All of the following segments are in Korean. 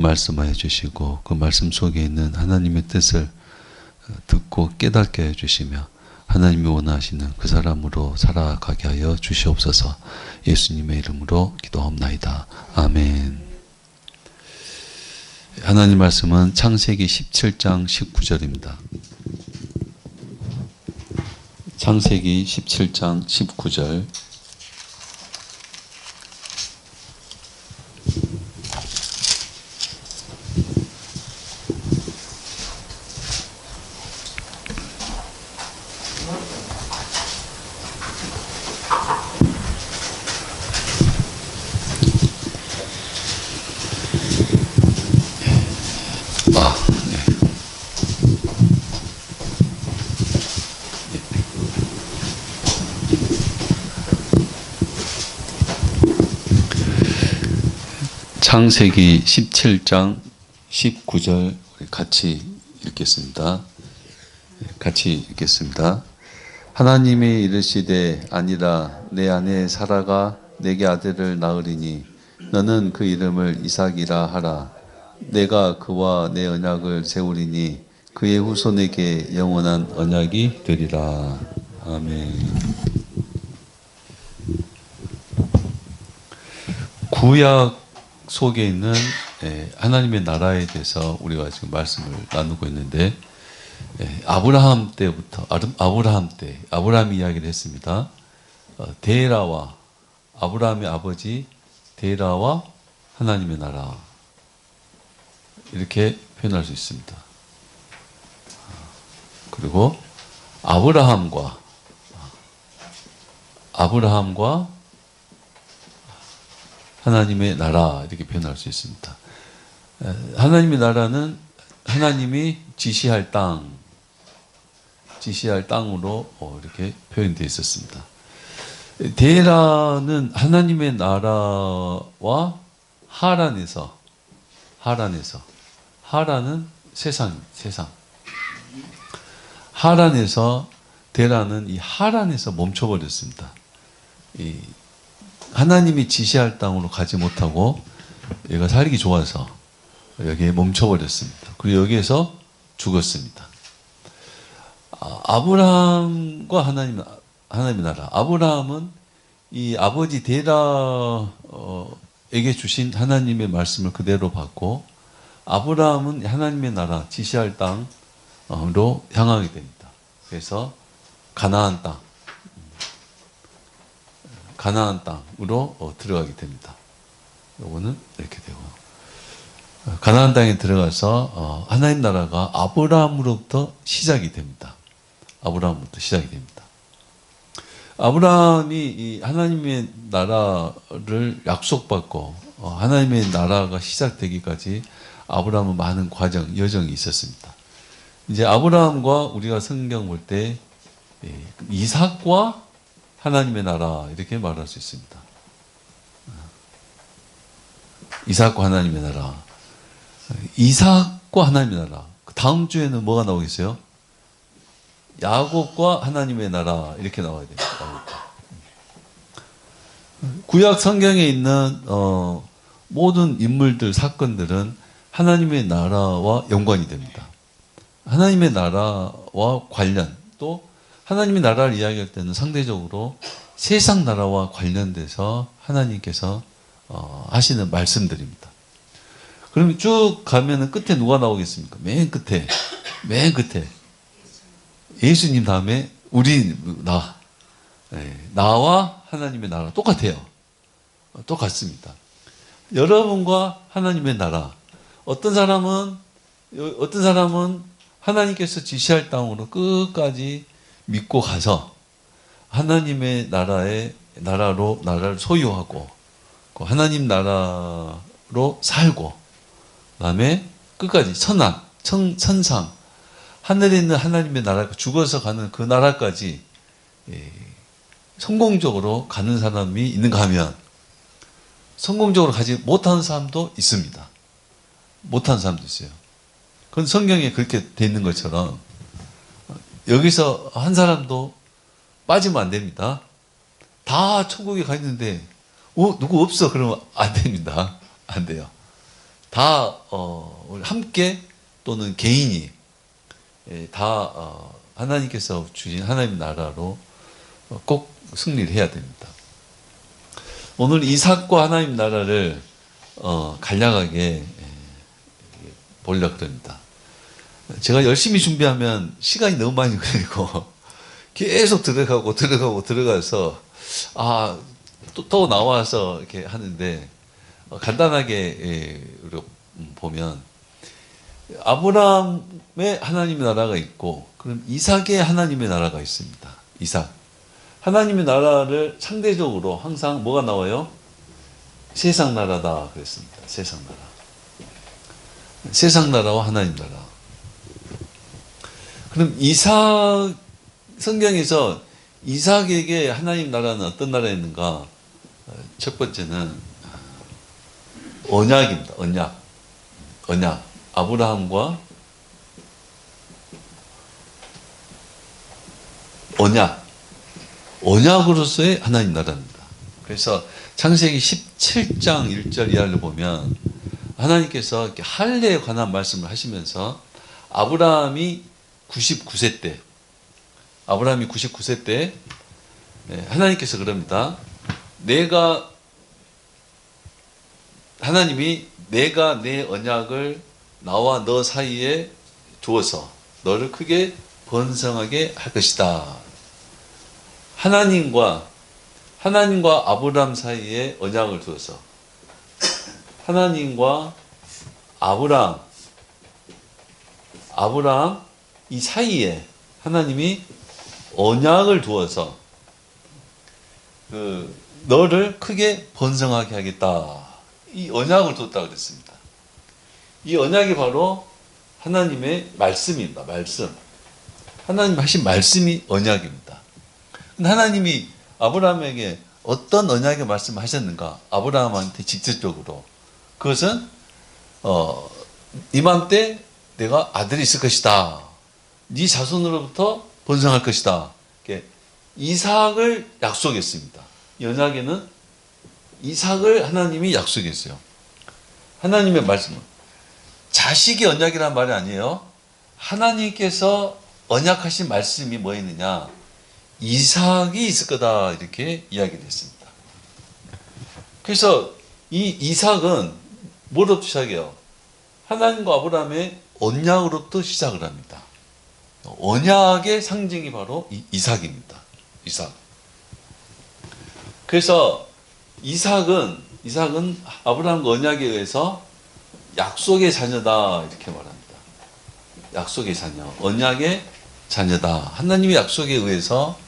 말씀하여 주시고 그 말씀 속에 있는 하나님의 뜻을 듣고 깨닫게 해 주시며 하나님이 원하시는 그 사람으로 살아가게 하여 주시옵소서. 예수님의 이름으로 기도합나이다. 아멘. 하나님 말씀은 창세기 17장 19절입니다. 창세기 17장 19절. 창세기 17장 19절 우리 같이 읽겠습니다. 같이 읽겠습니다. 하나님이 이르시되 아니라 내 아내 사라가 내게 아들을 낳으리니 너는 그 이름을 이삭이라 하라. 내가 그와 내 언약을 세우리니 그의 후손에게 영원한 언약이 되리라. 아멘. 구약 속에 있는 하나님의 나라에 대해서 우리가 지금 말씀을 나누고 있는데, 아브라함 때부터 아브라함 이야기를 했습니다. 데라와 아브라함의 아버지 데라와 하나님의 나라, 이렇게 표현할 수 있습니다. 그리고 아브라함과 하나님의 나라, 이렇게 표현할 수 있습니다. 하나님의 나라는 하나님이 지시할 땅으로 이렇게 표현되어 있었습니다. 데라는 하나님의 나라와 하란은 세상. 하란에서 데라는 이 하란에서 멈춰버렸습니다. 하나님이 지시할 땅으로 가지 못하고 얘가 살기 좋아서 여기에 멈춰버렸습니다. 그리고 여기에서 죽었습니다. 아브라함과 하나님의 나라. 아브라함은 이 아버지 데라에게 주신 하나님의 말씀을 그대로 받고, 아브라함은 하나님의 나라, 지시할 땅으로 향하게 됩니다. 그래서 가나안 땅으로 들어가게 됩니다. 요거는 이렇게 되고, 가나안 땅에 들어가서 하나님 나라가 아브라함으로부터 시작이 됩니다. 아브라함이 이 하나님의 나라를 약속받고 하나님의 나라가 시작되기까지 아브라함은 많은 여정이 있었습니다. 이제 아브라함과 우리가 성경 볼 때 이삭과 하나님의 나라, 이렇게 말할 수 있습니다. 이삭과 하나님의 나라. 이삭과 하나님의 나라. 다음 주에는 뭐가 나오겠어요? 야곱과 하나님의 나라, 이렇게 나와야 됩니다. 구약 성경에 있는 모든 인물들, 사건들은 하나님의 나라와 연관이 됩니다. 하나님의 나라와 관련, 또 하나님의 나라를 이야기할 때는 상대적으로 세상 나라와 관련돼서 하나님께서 하시는 말씀들입니다. 그럼 쭉 가면은 끝에 누가 나오겠습니까? 맨 끝에 예수님 다음에 나와 하나님의 나라 똑같아요. 똑같습니다. 여러분과 하나님의 나라. 어떤 사람은 하나님께서 지시할 땅으로 끝까지 믿고 가서 하나님의 나라를 소유하고 하나님 나라로 살고, 그다음에 끝까지 천상, 하늘에 있는 하나님의 나라, 죽어서 가는 그 나라까지 성공적으로 가는 사람이 있는가 하면, 성공적으로 가지 못하는 사람도 있습니다. 못하는 사람도 있어요. 그건 성경에 그렇게 돼 있는 것처럼 여기서 한 사람도 빠지면 안 됩니다. 다 천국에 가 있는데 누구 없어 그러면 안 됩니다. 안 돼요. 다 우리 함께 또는 개인이 다 하나님께서 주신 하나님 나라로 꼭 승리를 해야 됩니다. 오늘 이삭과 하나님 나라를 간략하게 보려고 합니다. 제가 열심히 준비하면 시간이 너무 많이 걸리고 계속 들어가서 또 나와서 이렇게 하는데 간단하게 우리가 보면 아브라함의 하나님의 나라가 있고 그럼 이삭의 하나님의 나라가 있습니다. 이삭. 하나님의 나라를 상대적으로 항상 뭐가 나와요? 세상 나라다 그랬습니다. 세상 나라. 세상 나라와 하나님 나라. 그럼 이삭 성경에서 이삭에게 하나님 나라는 어떤 나라였는가? 첫 번째는 언약입니다. 언약. 아브라함과 언약으로서의 하나님 나라입니다. 그래서 창세기 17장 1절 이하를 보면 하나님께서 이렇게 할례에 관한 말씀을 하시면서 아브라함이 99세 때 하나님께서 그럽니다. 하나님이 내가 내 언약을 나와 너 사이에 두어서 너를 크게 번성하게 할 것이다. 하나님과 아브라함 사이에 언약을 두어서 하나님과 아브라함 이 사이에 하나님이 언약을 두어서 너를 크게 번성하게 하겠다. 이 언약을 두었다 그랬습니다. 이 언약이 바로 하나님의 말씀입니다. 말씀. 하나님 하신 말씀이 언약입니다. 근데 하나님이 아브라함에게 어떤 언약의 말씀을 하셨는가? 아브라함한테 직접적으로. 그것은 이맘때 내가 아들이 있을 것이다. 네 자손으로부터 번성할 것이다. 이렇게 이삭을 약속했습니다. 이 언약에는 이삭을 하나님이 약속했어요. 하나님의 말씀은 자식의 언약이란 말이 아니에요. 하나님께서 언약하신 말씀이 뭐였느냐? 이삭이 있을 거다 이렇게 이야기를 했습니다. 그래서 이 이삭은 뭐로부터 시작해요? 하나님과 아브라함의 언약으로부터 시작을 합니다. 언약의 상징이 바로 이삭입니다. 이삭. 그래서 이삭은 아브라함과 언약에 의해서 약속의 자녀다 이렇게 말합니다. 약속의 자녀, 언약의 자녀다. 하나님의 약속에 의해서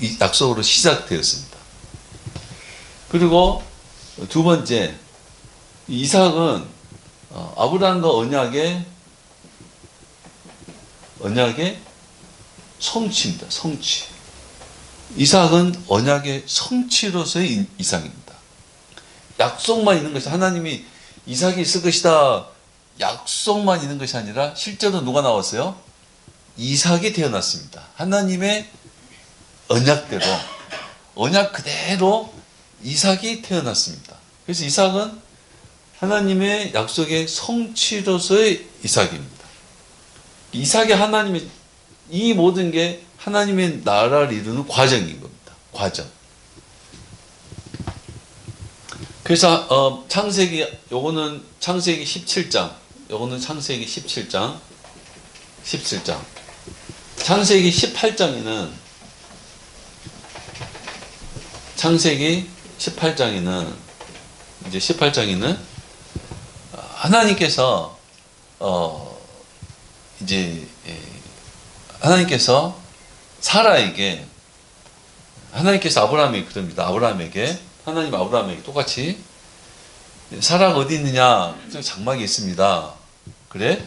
이 약속으로 시작되었습니다. 그리고 두 번째, 이삭은 아브라함과 언약의 성취입니다. 성취. 이삭은 언약의 성취로서의 이삭입니다. 약속만 있는 것이 하나님이 이삭이 있을 것이다. 약속만 있는 것이 아니라 실제로 누가 나왔어요? 이삭이 태어났습니다. 하나님의 언약대로, 언약 그대로 이삭이 태어났습니다. 그래서 이삭은 하나님의 약속의 성취로서의 이삭입니다. 이삭의 하나님의 이 모든 게 하나님의 나라를 이루는 과정인 겁니다. 과정. 그래서 요거는 창세기 17장. 창세기 18장에는 하나님께서 사라에게 하나님께서 아브라함에게 똑같이 사라가 어디 있느냐? 장막에 있습니다. 그래?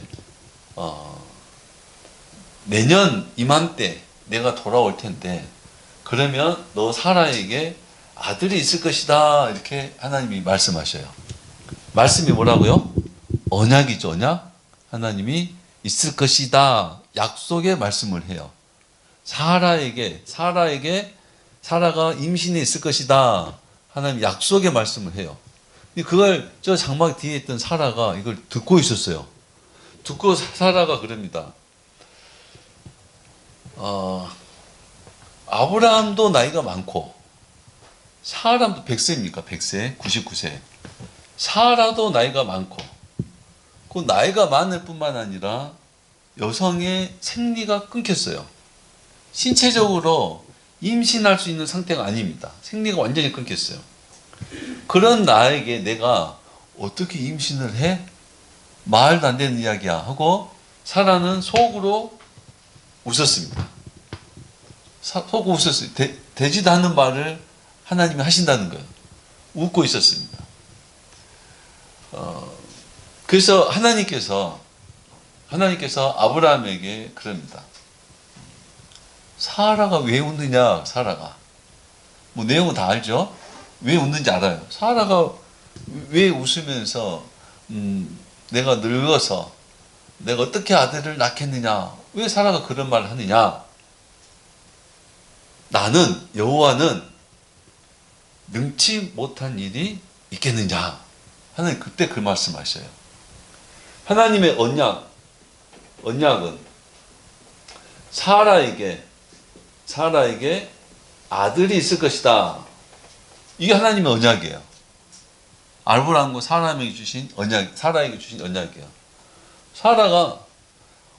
내년 이맘때 내가 돌아올 텐데 그러면 너 사라에게 아들이 있을 것이다. 이렇게 하나님이 말씀하셔요. 말씀이 뭐라고요? 언약이죠. 언약. 하나님이 있을 것이다. 약속의 말씀을 해요. 사라가 임신해 있을 것이다. 하나님 약속의 말씀을 해요. 그걸 저 장막 뒤에 있던 사라가 이걸 듣고 있었어요. 듣고 사라가 그럽니다. 아브라함도 나이가 많고 사람도 100세입니까? 100세, 99세. 사라도 나이가 많고 그 나이가 많을 뿐만 아니라 여성의 생리가 끊겼어요. 신체적으로 임신할 수 있는 상태가 아닙니다. 생리가 완전히 끊겼어요. 그런 나에게 내가 어떻게 임신을 해? 말도 안 되는 이야기야 하고 사라는 속으로 웃었습니다. 속으로 웃었어요. 되지도 않는 말을 하나님이 하신다는 거예요. 웃고 있었습니다. 그래서 하나님께서 아브라함에게 그럽니다. 사라가 왜 웃느냐, 사라가. 뭐 내용은 다 알죠? 왜 웃는지 알아요. 사라가 왜 웃으면서, 내가 늙어서 내가 어떻게 아들을 낳겠느냐. 왜 사라가 그런 말을 하느냐. 나는, 여호와는 능치 못한 일이 있겠느냐. 하나님 그때 그 말씀하셔요. 하나님의 언약은 사라에게 아들이 있을 것이다. 이게 하나님의 언약이에요. 아브라함과 사라에게 주신 언약이에요. 사라가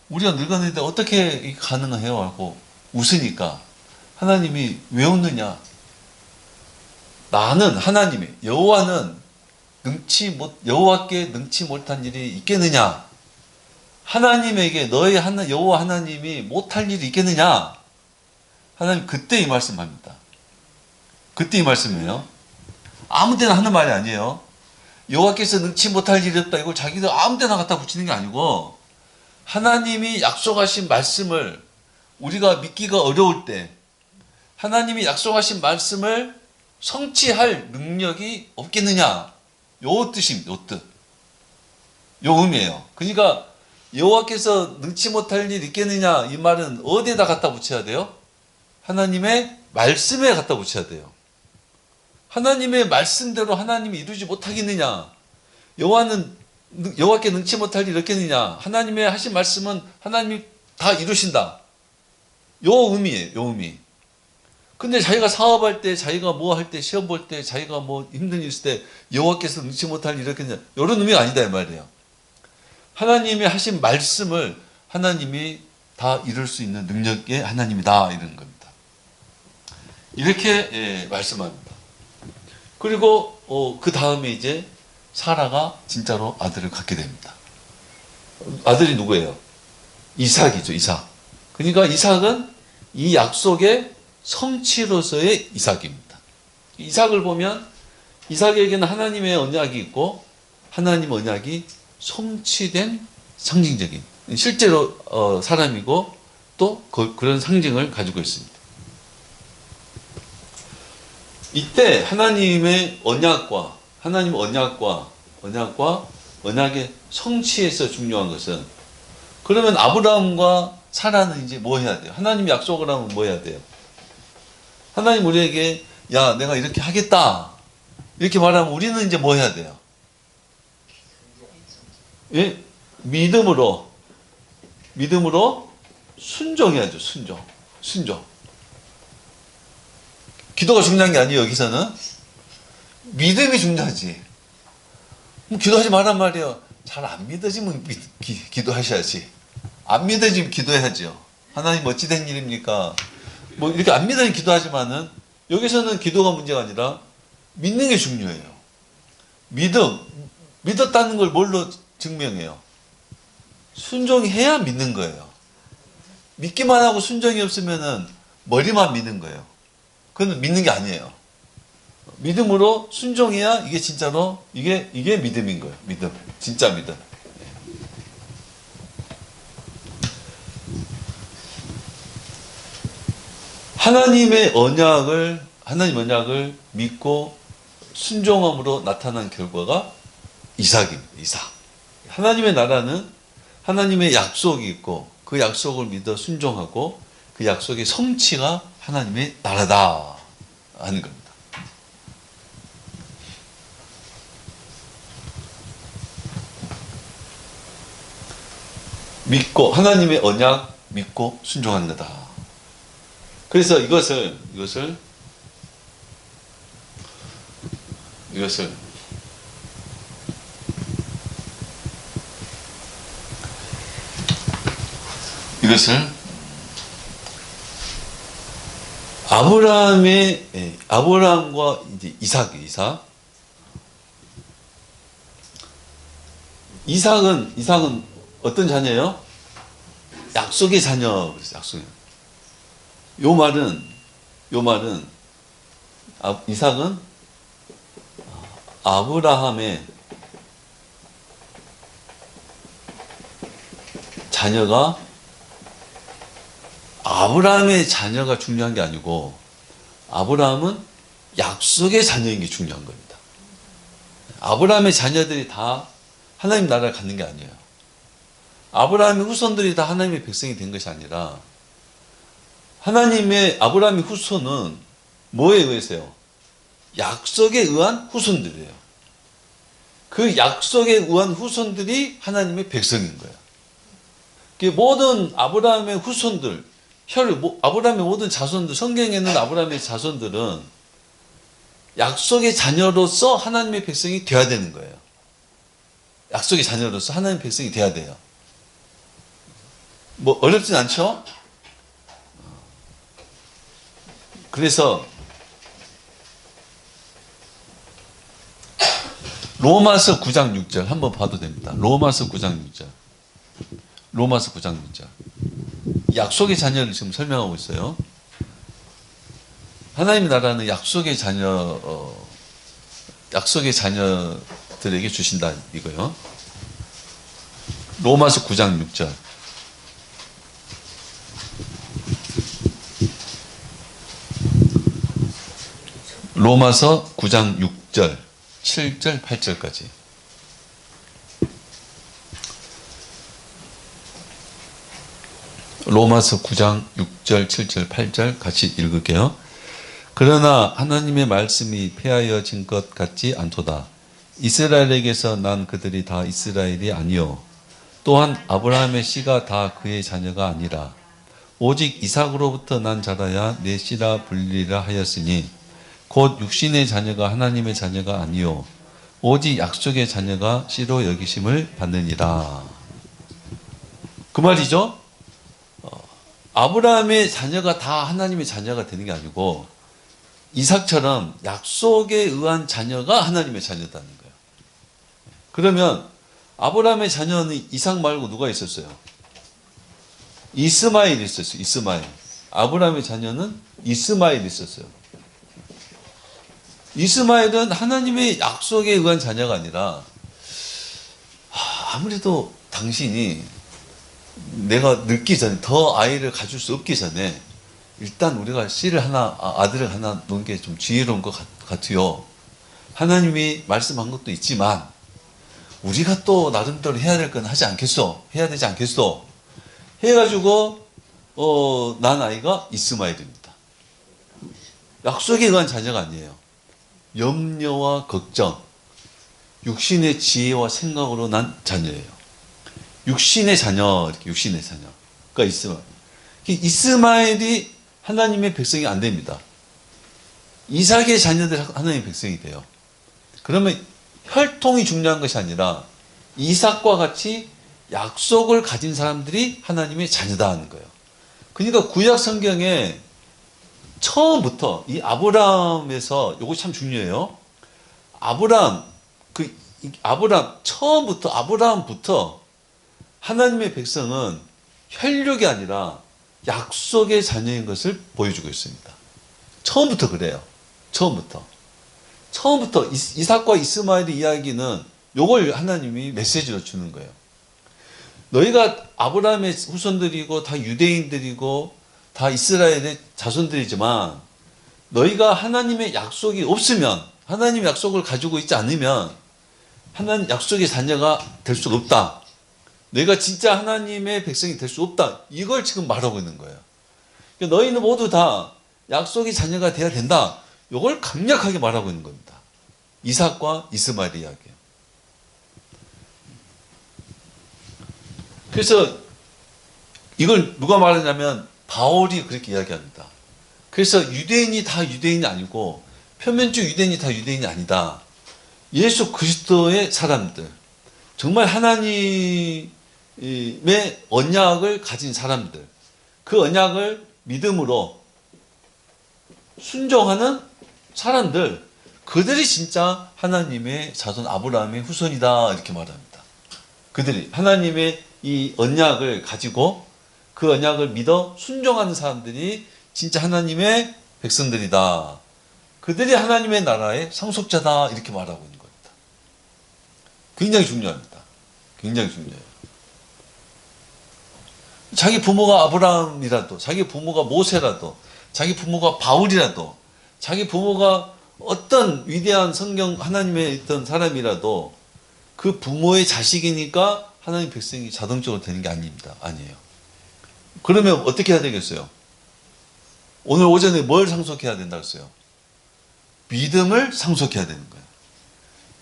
우리가 늙었는데 어떻게 가능해요? 하고 웃으니까 하나님이 왜 웃느냐? 나는 하나님이 여호와는 여호와께 능치 못한 일이 있겠느냐? 하나님에게 너희 여호와 하나님이 못할 일이 있겠느냐? 하나님 그때 이 말씀합니다. 그때 이 말씀이에요. 아무 데나 하는 말이 아니에요. 여호와께서 능치 못할 일이 없다. 이걸 자기들 아무 데나 갖다 붙이는 게 아니고 하나님이 약속하신 말씀을 우리가 믿기가 어려울 때 하나님이 약속하신 말씀을 성취할 능력이 없겠느냐? 요 뜻입니다. 요 뜻. 요 의미예요. 그러니까 여호와께서 능치 못할 일 있겠느냐? 이 말은 어디에다 갖다 붙여야 돼요? 하나님의 말씀에 갖다 붙여야 돼요. 하나님의 말씀대로 하나님이 이루지 못하겠느냐? 여호와께 능치 못할 일 없겠느냐? 하나님의 하신 말씀은 하나님이 다 이루신다. 요 의미예요. 요 의미. 근데 자기가 사업할 때, 자기가 뭐 할 때, 시험 볼 때, 자기가 뭐 힘든 일 있을 때 여호와께서 능치 못할 일 없겠느냐? 이런 의미가 아니다 이 말이에요. 하나님이 하신 말씀을 하나님이 다 이룰 수 있는 능력의 하나님이다 이런 겁니다. 이렇게 말씀합니다. 그리고 그 다음에 이제 사라가 진짜로 아들을 갖게 됩니다. 아들이 누구예요? 이삭이죠. 이삭. 그러니까 이삭은 이 약속의 성취로서의 이삭입니다. 이삭을 보면 이삭에게는 하나님의 언약이 있고 하나님의 언약이 성취된 상징적인 실제로 사람이고 또 그런 상징을 가지고 있습니다. 이때 하나님의 언약의 성취에서 중요한 것은 그러면 아브라함과 사라는 이제 뭐 해야 돼요? 하나님 약속을 하면 뭐 해야 돼요? 하나님 우리에게 야 내가 이렇게 하겠다 이렇게 말하면 우리는 이제 뭐 해야 돼요? 예? 믿음으로 순종해야죠. 순종. 기도가 중요한 게 아니에요. 여기서는 믿음이 중요하지. 기도하지 말란 말이에요. 잘 안 믿어지면 기도하셔야지. 안 믿어지면 기도해야죠. 하나님 어찌 된 일입니까? 뭐 이렇게 안 믿어지면 기도하지만은 여기서는 기도가 문제가 아니라 믿는 게 중요해요. 믿었다는 걸 뭘로 증명해요? 순종해야 믿는 거예요. 믿기만 하고 순종이 없으면은 머리만 믿는 거예요. 그건 믿는 게 아니에요. 믿음으로 순종해야 이게 진짜로 이게 믿음인 거예요. 믿음. 진짜 믿음. 하나님 언약을 믿고 순종함으로 나타난 결과가 이삭입니다. 이삭. 하나님의 나라는 하나님의 약속이 있고 그 약속을 믿어 순종하고 그 약속의 성취가 하나님의 나라다 하는 겁니다. 믿고 하나님의 언약 믿고 순종합니다. 그래서 이것을 아브라함과 이제 이삭은 어떤 자녀예요? 약속의 자녀. 그래서 약속의. 요 말은 이삭은 아브라함의 자녀가 중요한 게 아니고 아브라함은 약속의 자녀인 게 중요한 겁니다. 아브라함의 자녀들이 다 하나님 나라를 갖는 게 아니에요. 아브라함의 후손들이 다 하나님의 백성이 된 것이 아니라 아브라함의 후손은 뭐에 의해서요? 약속에 의한 후손들이에요. 그 약속에 의한 후손들이 하나님의 백성인 거예요. 모든 아브라함의 후손들, 아브라함의 모든 자손들, 성경에 있는 아브라함의 자손들은 약속의 자녀로서 하나님의 백성이 되어야 되는 거예요. 약속의 자녀로서 하나님의 백성이 되어야 돼요. 뭐 어렵진 않죠? 그래서 로마서 9장 6절 한번 봐도 됩니다. 로마서 9장 6절. 약속의 자녀를 지금 설명하고 있어요. 하나님의 나라는 약속의 자녀들에게 주신다 이거요. 로마서 9장 6절. 로마서 9장 6절, 7절, 8절까지. 로마서 9장 6절, 7절, 8절 같이 읽을게요. 그러나 하나님의 말씀이 폐하여진 것 같지 않도다. 이스라엘에게서 난 그들이 다 이스라엘이 아니요 또한 아브라함의 씨가 다 그의 자녀가 아니라 오직 이삭으로부터 난 자라야 내 씨라 불리라 하였으니 곧 육신의 자녀가 하나님의 자녀가 아니요 오직 약속의 자녀가 씨로 여기심을 받느니라. 그 말이죠. 아브라함의 자녀가 다 하나님의 자녀가 되는 게 아니고 이삭처럼 약속에 의한 자녀가 하나님의 자녀다는 거예요. 그러면 아브라함의 자녀는 이삭 말고 누가 있었어요? 이스마엘이 있었어요. 이스마엘. 아브라함의 자녀는 이스마엘이 있었어요. 이스마엘은 하나님의 약속에 의한 자녀가 아니라 아무래도 당신이 내가 늙기 전에 더 아이를 가질 수 없기 전에 일단 우리가 아들을 하나 놓은 게 좀 지혜로운 것 같아요. 하나님이 말씀한 것도 있지만 우리가 또 나름대로 해야 될 건 해야 되지 않겠어? 해가지고 난 아이가 이스마엘입니다. 약속에 의한 자녀가 아니에요. 염려와 걱정, 육신의 지혜와 생각으로 난 자녀예요. 육신의 자녀가 이스마엘. 이스마엘이 하나님의 백성이 안 됩니다. 이삭의 자녀들이 하나님의 백성이 돼요. 그러면 혈통이 중요한 것이 아니라 이삭과 같이 약속을 가진 사람들이 하나님의 자녀다 하는 거예요. 그러니까 구약 성경에 처음부터 이 아브라함에서 이거 참 중요해요. 아브라함부터 하나님의 백성은 혈육이 아니라 약속의 자녀인 것을 보여주고 있습니다. 처음부터 그래요. 처음부터 이삭과 이스마엘의 이야기는 이걸 하나님이 메시지로 주는 거예요. 너희가 아브라함의 후손들이고 다 유대인들이고 다 이스라엘의 자손들이지만 너희가 하나님의 약속이 없으면, 하나님의 약속을 가지고 있지 않으면 하나님 약속의 자녀가 될 수가 없다. 너희가 진짜 하나님의 백성이 될 수 없다. 이걸 지금 말하고 있는 거예요. 그러니까 너희는 모두 다 약속의 자녀가 돼야 된다. 이걸 강력하게 말하고 있는 겁니다. 이삭과 이스마엘의 이야기예요. 그래서 이걸 누가 말하냐면 바울이 그렇게 이야기합니다. 그래서 유대인이 다 유대인이 아니고 표면적 유대인이 다 유대인이 아니다. 예수 그리스도의 사람들, 정말 하나님의 언약을 가진 사람들, 그 언약을 믿음으로 순종하는 사람들, 그들이 진짜 하나님의 자손 아브라함의 후손이다 이렇게 말합니다. 그들이 하나님의 이 언약을 가지고 그 언약을 믿어 순종하는 사람들이 진짜 하나님의 백성들이다. 그들이 하나님의 나라의 상속자다 이렇게 말하고 있는 겁니다. 굉장히 중요합니다. 굉장히 중요해요. 자기 부모가 아브라함이라도, 자기 부모가 모세라도, 자기 부모가 바울이라도, 자기 부모가 어떤 위대한 성경 하나님의 있던 사람이라도 그 부모의 자식이니까 하나님 백성이 자동적으로 되는 게 아닙니다. 아니에요. 그러면 어떻게 해야 되겠어요? 오늘 오전에 뭘 상속해야 된다 했어요? 믿음을 상속해야 되는 거예요.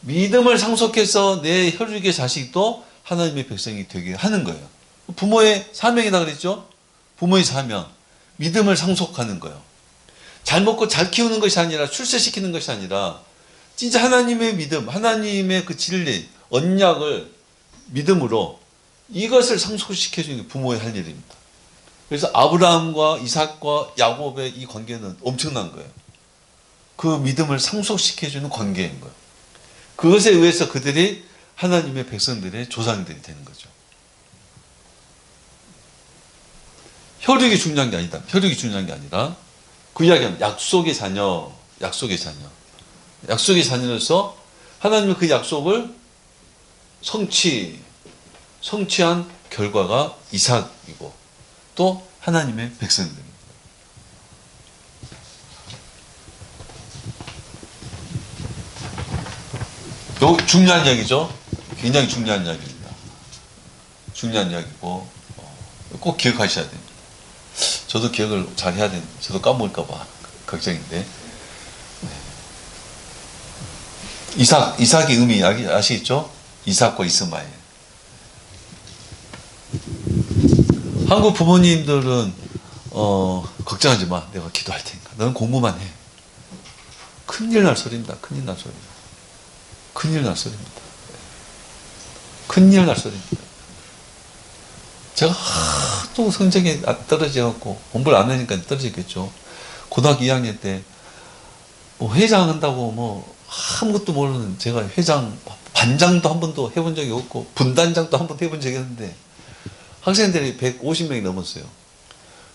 믿음을 상속해서 내 혈육의 자식도 하나님의 백성이 되게 하는 거예요. 부모의 사명이다 그랬죠? 부모의 사명. 믿음을 상속하는 거예요. 잘 먹고 잘 키우는 것이 아니라 출세시키는 것이 아니라 진짜 하나님의 믿음, 하나님의 그 진리, 언약을 믿음으로 이것을 상속시켜주는 게 부모의 할 일입니다. 그래서 아브라함과 이삭과 야곱의 이 관계는 엄청난 거예요. 그 믿음을 상속시켜주는 관계인 거예요. 그것에 의해서 그들이 하나님의 백성들의 조상들이 되는 거죠. 혈육이 중요한 게 아니다. 혈육이 중요한 게 아니라 그 이야기는 약속의 자녀, 약속의 자녀. 약속의 자녀로서 하나님의 그 약속을 성취한 결과가 이삭이고 또 하나님의 백성들입니다. 이거 중요한 이야기죠. 굉장히 중요한 이야기입니다. 중요한 이야기고 꼭 기억하셔야 됩니다. 저도 기억을 잘 해야 되는데 저도 까먹을까 봐 걱정인데. 이삭의 의미 아시겠죠? 이삭과 이스마엘. 한국 부모님들은 걱정하지 마. 내가 기도할 테니까. 너는 공부만 해. 큰일 날 소리입니다. 큰일 날 소리. 큰일 날 소리입니다. 큰일 날 소리입니다. 제가 또 성적이 떨어져갖고 공부를 안 하니까 떨어졌겠죠. 고등학교 2학년 때 회장한다고 아무것도 모르는 제가 회장, 반장도 한 번도 해본 적이 없고 분단장도 한 번도 해본 적이 없는데 학생들이 150명이 넘었어요.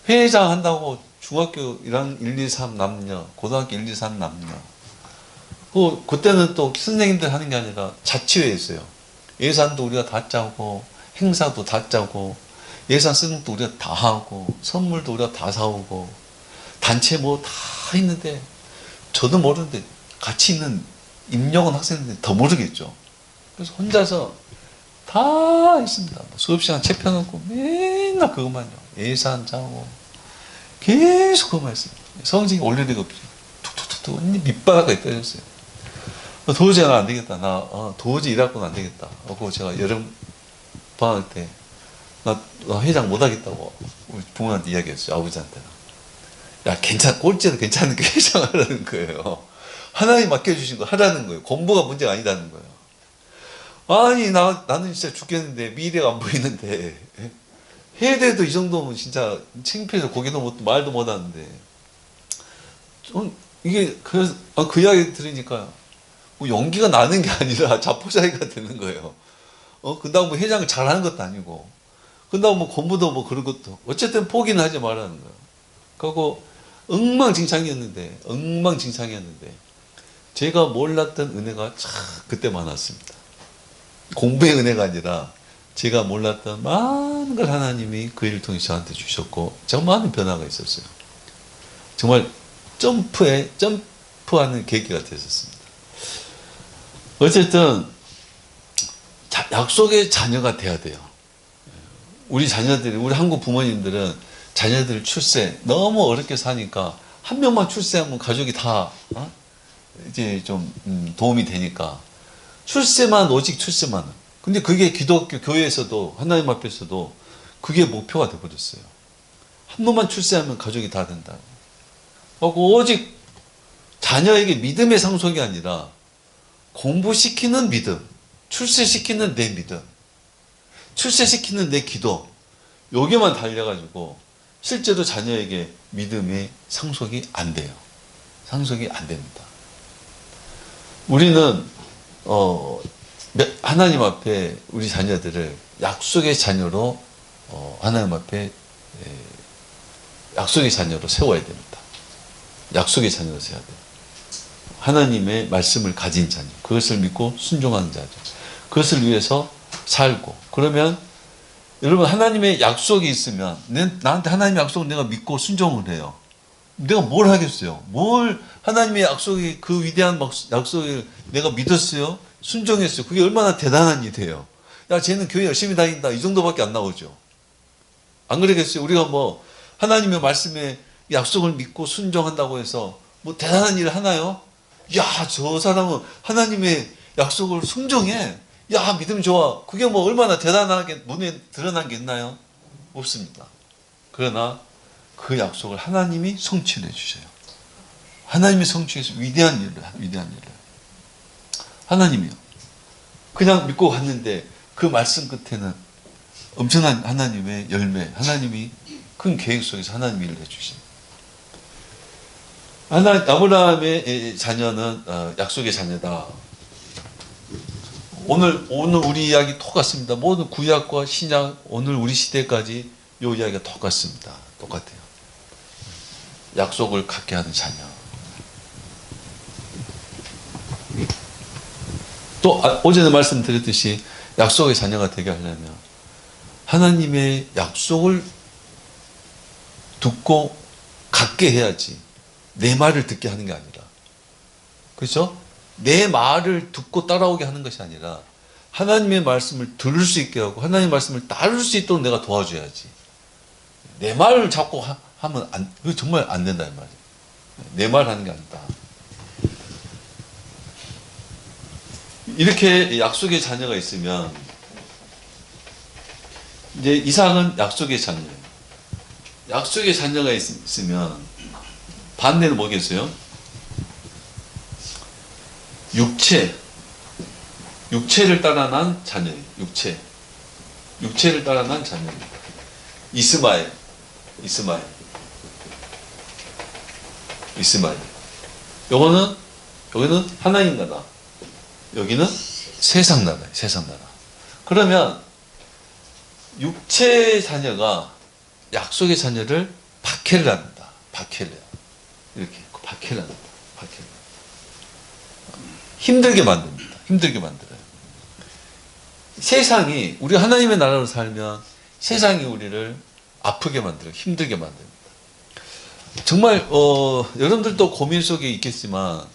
회장 한다고 중학교 1, 2, 3 남녀, 고등학교 1, 2, 3 남녀. 그때는 또 선생님들 하는 게 아니라 자치회였어요. 예산도 우리가 다 짜고 행사도 다 짜고 예산 쓰는 것도 우리가 다 하고 선물도 우리가 다 사오고 단체 다 있는데 저도 모르는데 같이 있는 임용원 학생들이 더 모르겠죠. 그래서 혼자서 다 있습니다. 수업시간 책 펴놓고 맨날 그것만요. 예산 짜고 계속 그것만 했습니다. 성적이 올릴 리가 없죠. 툭툭툭툭 밑바닥까지 떨어졌어요. 도저히 안 되겠다. 나 도저히 일하고는 안 되겠다. 그리고 제가 여름 방학 때 나 회장 못 하겠다고 우리 부모한테 이야기했어요. 아버지한테는. 야, 꼴찌도 괜찮으니까 회장 하라는 거예요. 하나님 맡겨주신 거 하라는 거예요. 공부가 문제가 아니다는 거예요. 아니, 나는 진짜 죽겠는데, 미래가 안 보이는데, 해야 돼도 이 정도면 진짜 창피해서 고개도 말도 못 하는데, 이게, 그래서, 그 이야기 들으니까, 용기가 나는 게 아니라 자포자기가 되는 거예요. 그다음 회장을 잘하는 것도 아니고, 그다음 공부도 그런 것도, 어쨌든 포기는 하지 말라는 거예요. 그리고, 엉망진창이었는데, 제가 몰랐던 은혜가 참 그때 많았습니다. 공부의 은혜가 아니라 제가 몰랐던 많은 걸 하나님이 그 일을 통해 저한테 주셨고 정말 많은 변화가 있었어요. 정말 점프하는 계기가 되었습니다. 어쨌든 약속의 자녀가 돼야 돼요. 우리 한국 부모님들은 자녀들 출세 너무 어렵게 사니까 한 명만 출세하면 가족이 다 이제 좀 도움이 되니까 오직 출세만. 근데 그게 기독교 교회에서도 하나님 앞에서도 그게 목표가 되어버렸어요. 한 번만 출세하면 가족이 다 된다. 오직 자녀에게 믿음의 상속이 아니라 공부시키는 믿음, 출세시키는 내 믿음, 출세시키는 내 기도, 여기만 달려가지고 실제로 자녀에게 믿음의 상속이 안 돼요. 상속이 안 됩니다. 우리는 하나님 앞에 우리 자녀들을 약속의 자녀로 하나님 앞에 약속의 자녀로 세워야 됩니다. 약속의 자녀로 세워야 돼요. 하나님의 말씀을 가진 자녀, 그것을 믿고 순종하는 자죠. 그것을 위해서 살고, 그러면 여러분 하나님의 약속이 있으면 나한테 하나님의 약속을 내가 믿고 순종을 해요. 내가 뭘 하겠어요? 뭘 하나님의 약속이 그 위대한 약속을 내가 믿었어요? 순종했어요. 그게 얼마나 대단한 일이에요. 야, 쟤는 교회 열심히 다닌다. 이 정도밖에 안 나오죠. 안 그러겠어요? 우리가 뭐 하나님의 말씀에 약속을 믿고 순종한다고 해서 뭐 대단한 일을 하나요? 야, 저 사람은 하나님의 약속을 순종해. 야, 믿음 좋아. 그게 뭐 얼마나 대단하게 눈에 드러난 게 있나요? 없습니다. 그러나 그 약속을 하나님이 성취해 주셔요. 하나님이 성취해서 위대한 일을. 하나님이요. 그냥 믿고 갔는데 그 말씀 끝에는 엄청난 하나님의 열매, 하나님이 큰 계획 속에서 하나님이 일을 해주십니다. 아브라함의 자녀는 약속의 자녀다. 오늘 우리 이야기 똑같습니다. 모든 구약과 신약, 오늘 우리 시대까지 이 이야기가 똑같습니다. 똑같아요. 약속을 갖게 하는 자녀. 또 어제도 말씀드렸듯이 약속의 자녀가 되게 하려면 하나님의 약속을 듣고 갖게 해야지 내 말을 듣게 하는 게 아니라, 그렇죠? 내 말을 듣고 따라오게 하는 것이 아니라 하나님의 말씀을 들을 수 있게 하고 하나님의 말씀을 따를 수 있도록 내가 도와줘야지. 내 말을 자꾸 하면 그거 정말 안 된다 이 말이에요. 내 말 하는 게 아니다. 이렇게 약속의 자녀가 있으면 이제 이삭은 약속의 자녀예요. 약속의 자녀가 있으면 반대는 뭐겠어요? 육체를 따라 난 자녀예요. 육체를 따라 난 자녀입니다. 이스마엘. 여기는 하나님 나라. 여기는 세상 나라예요. 세상 나라. 그러면 육체의 자녀가 약속의 자녀를 박해를 합니다. 이렇게 박해를 합니다. 힘들게 만듭니다. 힘들게 만들어요. 세상이, 우리 하나님의 나라로 살면 세상이 우리를 아프게 만들어요. 힘들게 만듭니다. 정말 여러분들도 고민 속에 있겠지만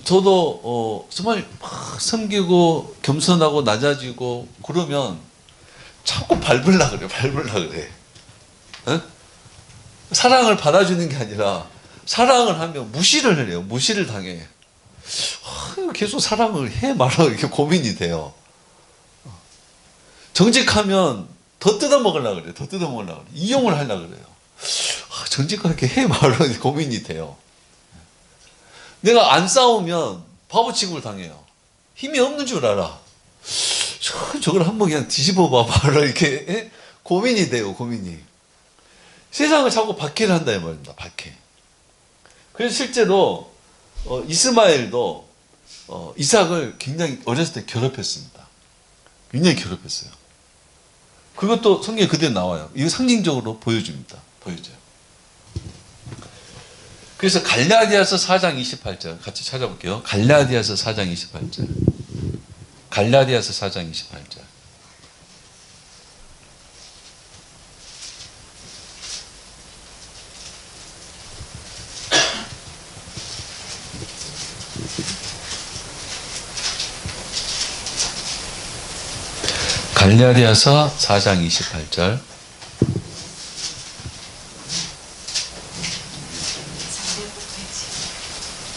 저도 정말 막 섬기고 겸손하고 낮아지고 그러면 자꾸 밟으려고 그래. 어? 사랑을 받아주는 게 아니라 사랑을 하면 무시를 해요. 무시를 당해. 계속 사랑을 해 말아 이렇게 고민이 돼요. 정직하면 더 뜯어먹으려고 그래요. 이용을 하려고 그래요. 정직하게 해 말아 고민이 돼요. 내가 안 싸우면 바보 취급을 당해요. 힘이 없는 줄 알아. 저걸 한번 그냥 뒤집어 봐봐라 이렇게 고민이 돼요. 고민이. 세상을 자꾸 박해를 한다 이 말입니다. 박해. 그래서 실제로 이스마엘도 이삭을 굉장히 어렸을 때 괴롭혔습니다. 굉장히 괴롭혔어요. 그것도 성경에 그대로 나와요. 이거 상징적으로 보여줘요. 그래서 갈라디아서 4장 28절 같이 찾아볼게요. 갈라디아서 4장 28절. 갈라디아서 4장 28절.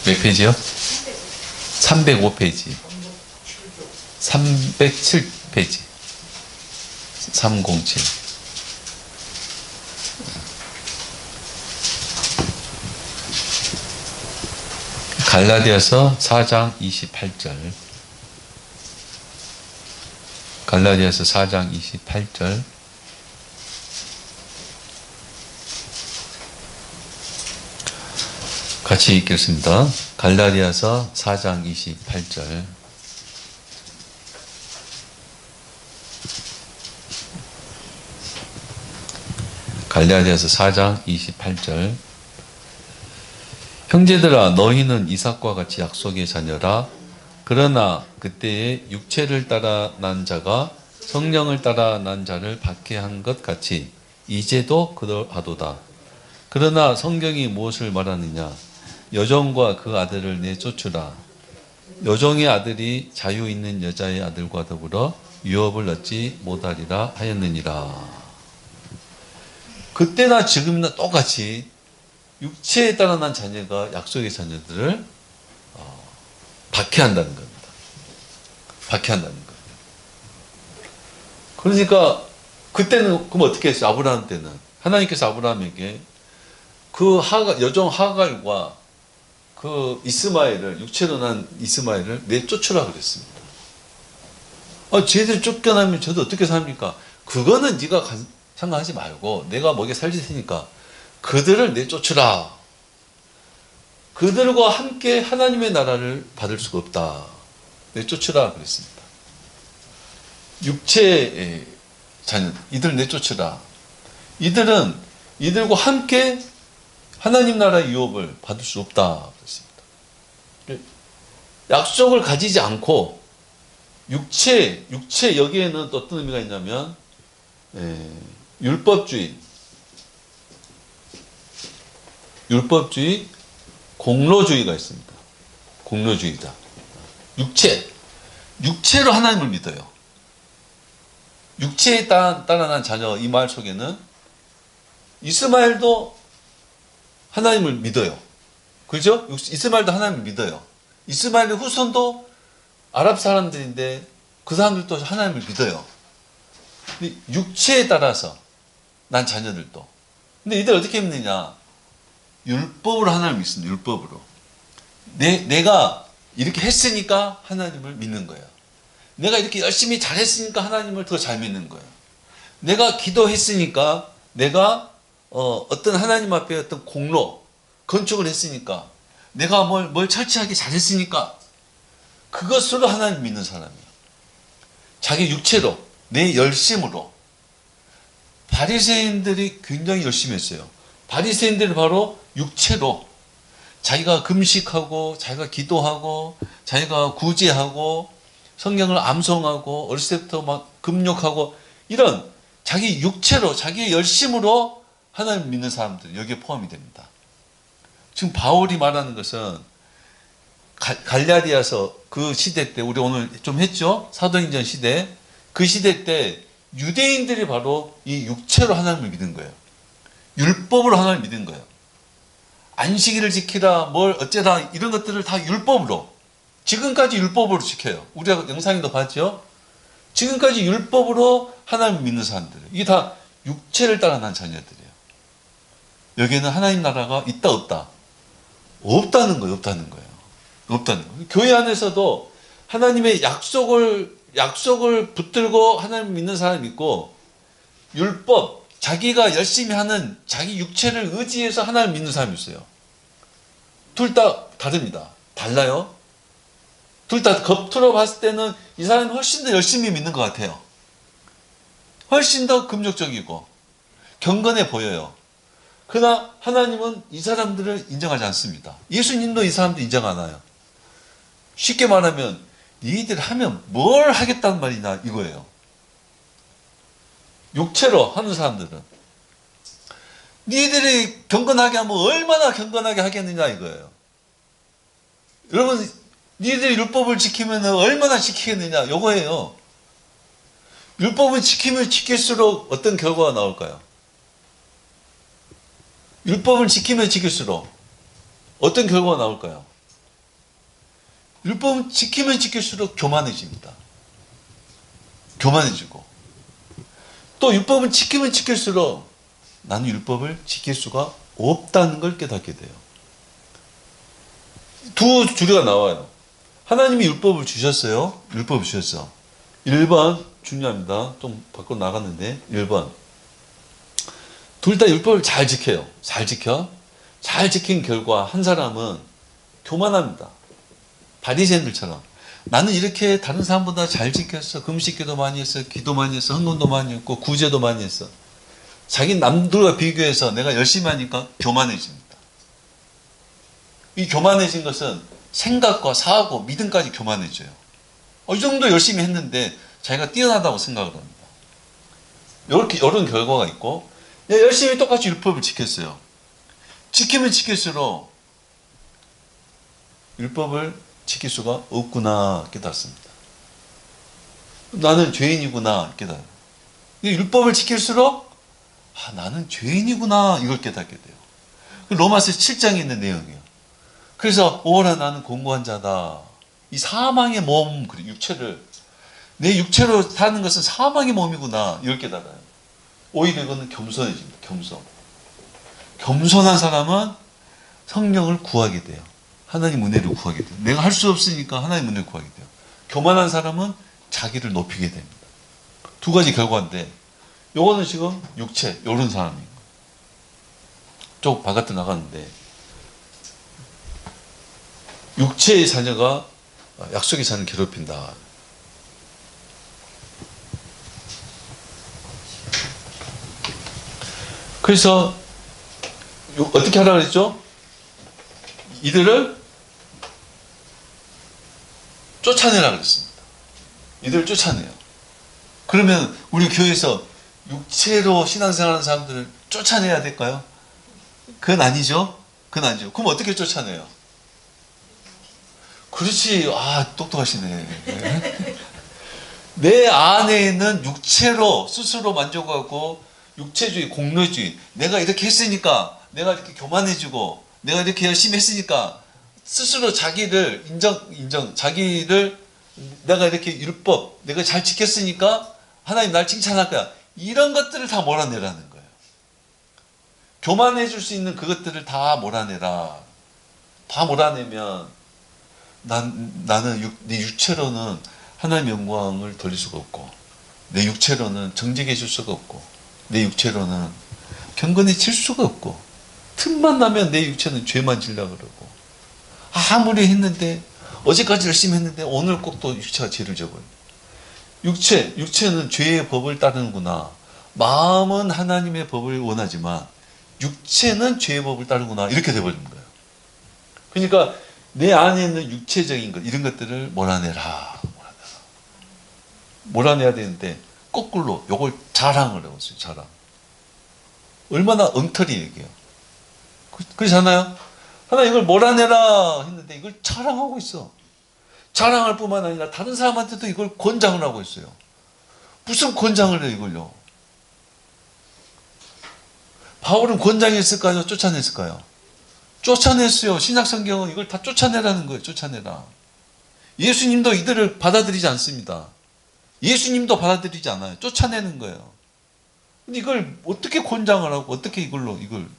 몇 페이지요? 305페이지. 307페이지. 307. 갈라디아서 4장 28절. 갈라디아서 4장 28절. 같이 읽겠습니다. 갈라디아서 4장 28절. 갈라디아서 4장 28절. 형제들아 너희는 이삭과 같이 약속의 자녀라. 그러나 그때에 육체를 따라 난 자가 성령을 따라 난 자를 박해한 것 같이 이제도 그러하도다. 그러나 성경이 무엇을 말하느냐? 여종과 그 아들을 내쫓으라. 여종의 아들이 자유 있는 여자의 아들과 더불어 유업을 얻지 못하리라 하였느니라. 그때나 지금이나 똑같이 육체에 따라 난 자녀가 약속의 자녀들을 박해한다는 겁니다. 박해한다는 거예요. 그러니까 그때는 그럼 어떻게 했어요? 아브라함 때는 하나님께서 아브라함에게 그 여종 하갈과 그 이스마엘을 육체로 난 이스마엘을 내쫓으라 그랬습니다. 쟤들 쫓겨나면 저도 어떻게 삽니까? 그거는 네가 상관하지 말고 내가 먹여 살릴 테니까 그들을 내쫓으라. 그들과 함께 하나님의 나라를 받을 수가 없다. 내쫓으라 그랬습니다. 육체의 자녀, 이들 내쫓으라. 이들과 함께 하나님 나라의 유업을 받을 수 없다 그랬습니다. 약속을 가지지 않고 육체 여기에는 또 어떤 의미가 있냐면 율법주의, 공로주의가 있습니다. 공로주의자. 육체로 하나님을 믿어요. 육체에 따라 난 자녀, 이 말 속에는 이스마엘도 하나님을 믿어요. 그죠? 이스마엘도 하나님을 믿어요. 이스마엘의 후손도 아랍 사람들인데 그 사람들도 하나님을 믿어요. 근데 육체에 따라서 난 자녀들도. 근데 이들 어떻게 믿느냐? 율법으로 하나님을 믿습니다. 율법으로. 내가 이렇게 했으니까 하나님을 믿는 거예요. 내가 이렇게 열심히 잘했으니까 하나님을 더 잘 믿는 거예요. 내가 기도했으니까 내가 어떤 하나님 앞에 어떤 공로, 건축을 했으니까 내가 뭘 철저하게 잘했으니까 그것으로 하나님 믿는 사람이에요. 자기 육체로, 내 열심으로. 바리새인들이 굉장히 열심히 했어요. 바리새인들이 바로 육체로 자기가 금식하고 자기가 기도하고 자기가 구제하고 성경을 암송하고 어렸을 때부터 막 금욕하고 이런 자기 육체로 자기의 열심으로 하나님을 믿는 사람들 여기에 포함이 됩니다. 지금 바울이 말하는 것은 갈라디아서 그 시대 때 우리 오늘 좀 했죠? 사도행전 시대. 그 시대 때 유대인들이 바로 이 육체로 하나님을 믿은 거예요. 율법으로 하나님을 믿은 거예요. 안식일을 지키라 뭘 어쩌라 이런 것들을 다 율법으로 지금까지 율법으로 지켜요. 우리가 영상에도 봤죠? 지금까지 율법으로 하나님을 믿는 사람들 이게 다 육체를 따라 난 자녀들이에요. 여기에는 하나님 나라가 있다 없다? 없다는 거예요. 없다는 거예요. 없다는 거예요. 교회 안에서도 하나님의 약속을 붙들고 하나님을 믿는 사람이 있고 율법 자기가 열심히 하는 자기 육체를 의지해서 하나님을 믿는 사람이 있어요. 둘 다 다릅니다. 달라요. 둘 다 겉으로 봤을 때는 이 사람이 훨씬 더 열심히 믿는 것 같아요. 훨씬 더 금욕적이고 경건해 보여요. 그러나 하나님은 이 사람들을 인정하지 않습니다. 예수님도 이 사람들 인정 안 해요. 쉽게 말하면 니들 하면 뭘 하겠다는 말이냐 이거예요. 육체로 하는 사람들은 니들이 경건하게 하면 얼마나 경건하게 하겠느냐 이거예요. 여러분 니들이 율법을 지키면 얼마나 지키겠느냐 이거예요. 율법을 지키면 지킬수록 어떤 결과가 나올까요? 율법을 지키면 지킬수록 어떤 결과가 나올까요? 율법을 지키면 지킬수록 교만해집니다. 교만해지고 또 율법을 지키면 지킬수록 나는 율법을 지킬 수가 없다는 걸 깨닫게 돼요. 두 주류가 나와요. 하나님이 율법을 주셨어요. 율법을 주셨어. 1번 중요합니다. 좀 밖으로 나갔는데 1번 둘 다 율법을 잘 지켜요. 잘 지켜. 잘 지킨 결과 한 사람은 교만합니다. 바리새인들처럼 나는 이렇게 다른 사람보다 잘 지켰어. 금식기도 많이 했어. 기도 많이 했어. 헌금도 많이 했고 구제도 많이 했어. 자기 남들과 비교해서 내가 열심히 하니까 교만해집니다. 이 교만해진 것은 생각과 사고 믿음까지 교만해져요. 이 정도 열심히 했는데 자기가 뛰어나다고 생각을 합니다. 이런 결과가 있고 열심히 똑같이 율법을 지켰어요. 지키면 지킬수록 율법을 지킬 수가 없구나 깨닫습니다. 나는 죄인이구나 깨달아요. 율법을 지킬수록 나는 죄인이구나 이걸 깨닫게 돼요. 로마서 7장에 있는 내용이에요. 그래서 오라 나는 공고한 자다. 이 사망의 몸, 육체를 내 육체로 사는 것은 사망의 몸이구나 이걸 깨달아요. 오히려 이거는 겸손해집니다. 겸손한 사람은 성령을 구하게 돼요. 하나님 은혜를 구하게 돼요. 내가 할 수 없으니까 하나님 은혜를 구하게 돼요. 교만한 사람은 자기를 높이게 됩니다. 두 가지 결과인데 요거는 지금 육체 이런 사람이에요. 좀 바깥으로 나갔는데 육체의 자녀가 약속의 자녀를 괴롭힌다. 그래서 어떻게 하라고 그랬죠? 이들을 쫓아내라 그랬습니다. 이들을 쫓아내요. 그러면 우리 교회에서 육체로 신앙생활하는 사람들을 쫓아내야 될까요? 그건 아니죠. 그건 아니죠. 그럼 어떻게 쫓아내요? 그렇지. 똑똑하시네. 내 안에 있는 육체로 스스로 만족하고 육체주의, 공로주의. 내가 이렇게 했으니까, 내가 이렇게 교만해지고, 내가 이렇게 열심히 했으니까 스스로 자기를 자기를 내가 이렇게 율법, 내가 잘 지켰으니까 하나님 날 칭찬할 거야. 이런 것들을 다 몰아내라는 거예요. 교만해질 수 있는 그것들을 다 몰아내라. 다 몰아내면 나는 내 육체로는 하나님의 영광을 돌릴 수가 없고 내 육체로는 정직해질 수가 없고 내 육체로는 경건해질 수가 없고 틈만 나면 내 육체는 죄만 지려고 그러고 아무리 했는데 어제까지 열심히 했는데 오늘 꼭 또 육체가 죄를 져버려요. 육체는 죄의 법을 따르는구나. 마음은 하나님의 법을 원하지만 육체는 죄의 법을 따르구나. 이렇게 돼버리는 거예요. 그러니까 내 안에 있는 육체적인 것 이런 것들을 몰아내라. 몰아내야 되는데 거꾸로 요걸 자랑을 하고 있어요. 자랑. 얼마나 엉터리 얘기해요. 그렇잖아요. 하나 이걸 몰아내라 했는데 이걸 자랑하고 있어. 자랑할 뿐만 아니라 다른 사람한테도 이걸 권장을 하고 있어요. 무슨 권장을 해요 이걸요. 바울은 권장했을까요? 쫓아냈을까요? 쫓아냈어요. 신약성경은 이걸 다 쫓아내라는 거예요. 쫓아내라. 예수님도 이들을 받아들이지 않습니다. 예수님도 받아들이지 않아요. 쫓아내는 거예요. 근데 이걸 어떻게 권장을 하고 어떻게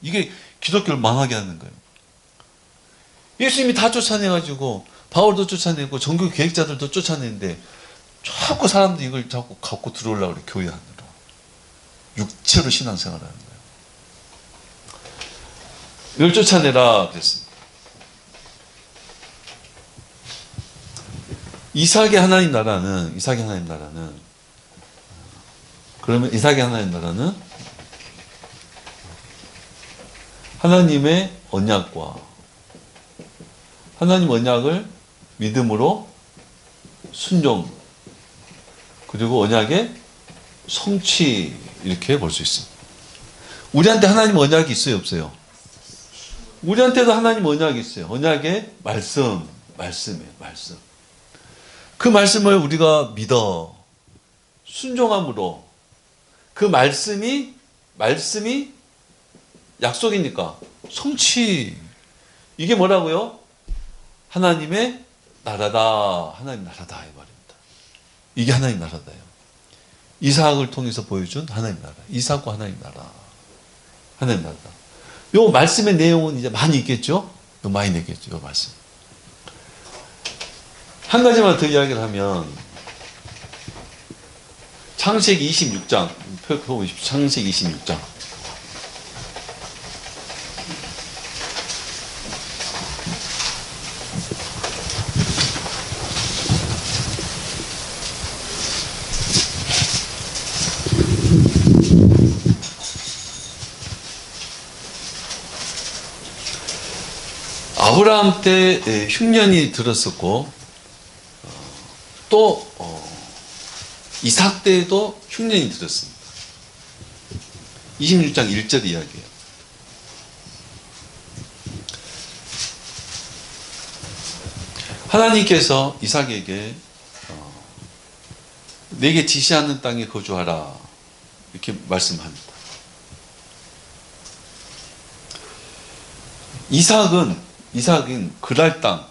이게 기독교를 망하게 하는 거예요. 예수님이 다 쫓아내가지고 바울도 쫓아내고 종교 계획자들도 쫓아내는데 자꾸 사람들이 이걸 자꾸 갖고 들어오려고 그래. 교회 안으로. 육체로 신앙생활을 하는 거예요. 이걸 쫓아내라 그랬습니다. 이삭의 하나님 나라는 그러면 이삭의 하나님 나라는 하나님의 언약과 하나님 언약을 믿음으로 순종 그리고 언약의 성취 이렇게 볼 수 있습니다. 우리한테 하나님 언약이 있어요 없어요? 우리한테도 하나님 언약이 있어요. 언약의 말씀이에요. 말씀. 그 말씀을 우리가 믿어 순종함으로 그 말씀이 약속이니까 성취. 이게 뭐라고요? 하나님의 나라다. 하나님 나라다 이 말입니다. 이게 하나님 나라다요. 이삭을 통해서 보여준 하나님 나라. 이삭과 하나님 나라. 하나님 나라다. 요 말씀의 내용은 이제 많이 있겠죠? 많이 있겠죠. 요 말씀. 한 가지만 더 이야기를 하면 창세기 26장 펴보십시오. 창세기 26장. 아브라함 때 흉년이 들었었고 또 이삭 때에도 흉년이 들었습니다. 26장 1절 이야기예요. 하나님께서 이삭에게 내게 지시하는 땅에 거주하라 이렇게 말씀합니다. 이삭은 그랄 땅,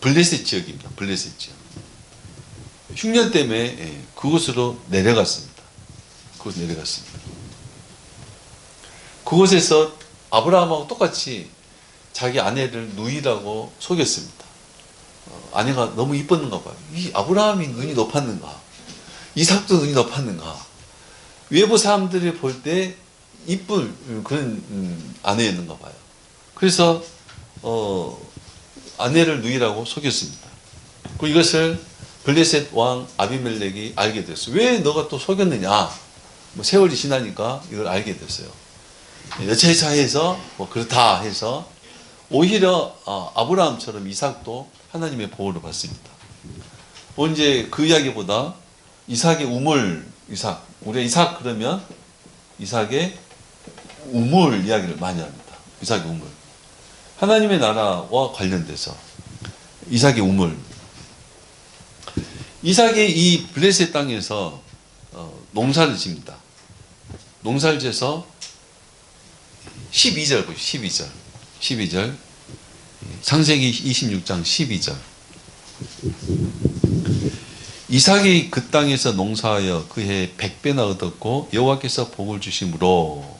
블레셋 지역입니다. 블레셋 지역. 흉년 때문에 그곳으로 내려갔습니다. 그곳에서 아브라함하고 똑같이 자기 아내를 누이라고 속였습니다. 아내가 너무 이뻤는가 봐요. 이 아브라함이 눈이 높았는가? 이삭도 눈이 높았는가? 외부 사람들이 볼 때 이쁜 그런 아내였는가 봐요. 그래서 아내를 누이라고 속였습니다. 그리고 이것을 블레셋 왕 아비멜렉이 알게 됐어요. 왜 너가 또 속였느냐? 뭐 세월이 지나니까 이걸 알게 됐어요. 여차여차해서 뭐 그렇다 해서 오히려 아브라함처럼 이삭도 하나님의 보호를 받습니다. 언제 그 이야기보다 이삭의 우물, 우리 이삭 그러면 이삭의 우물 이야기를 많이 합니다. 이삭의 우물. 하나님의 나라와 관련돼서 이삭의 우물. 이삭이 이 블레셋 땅에서 농사를 집니다. 농사를 지어서 12절 보시죠. 12절. 창세기 26장 12절. 이삭이 그 땅에서 농사하여 그해 100배나 얻었고 여호와께서 복을 주심으로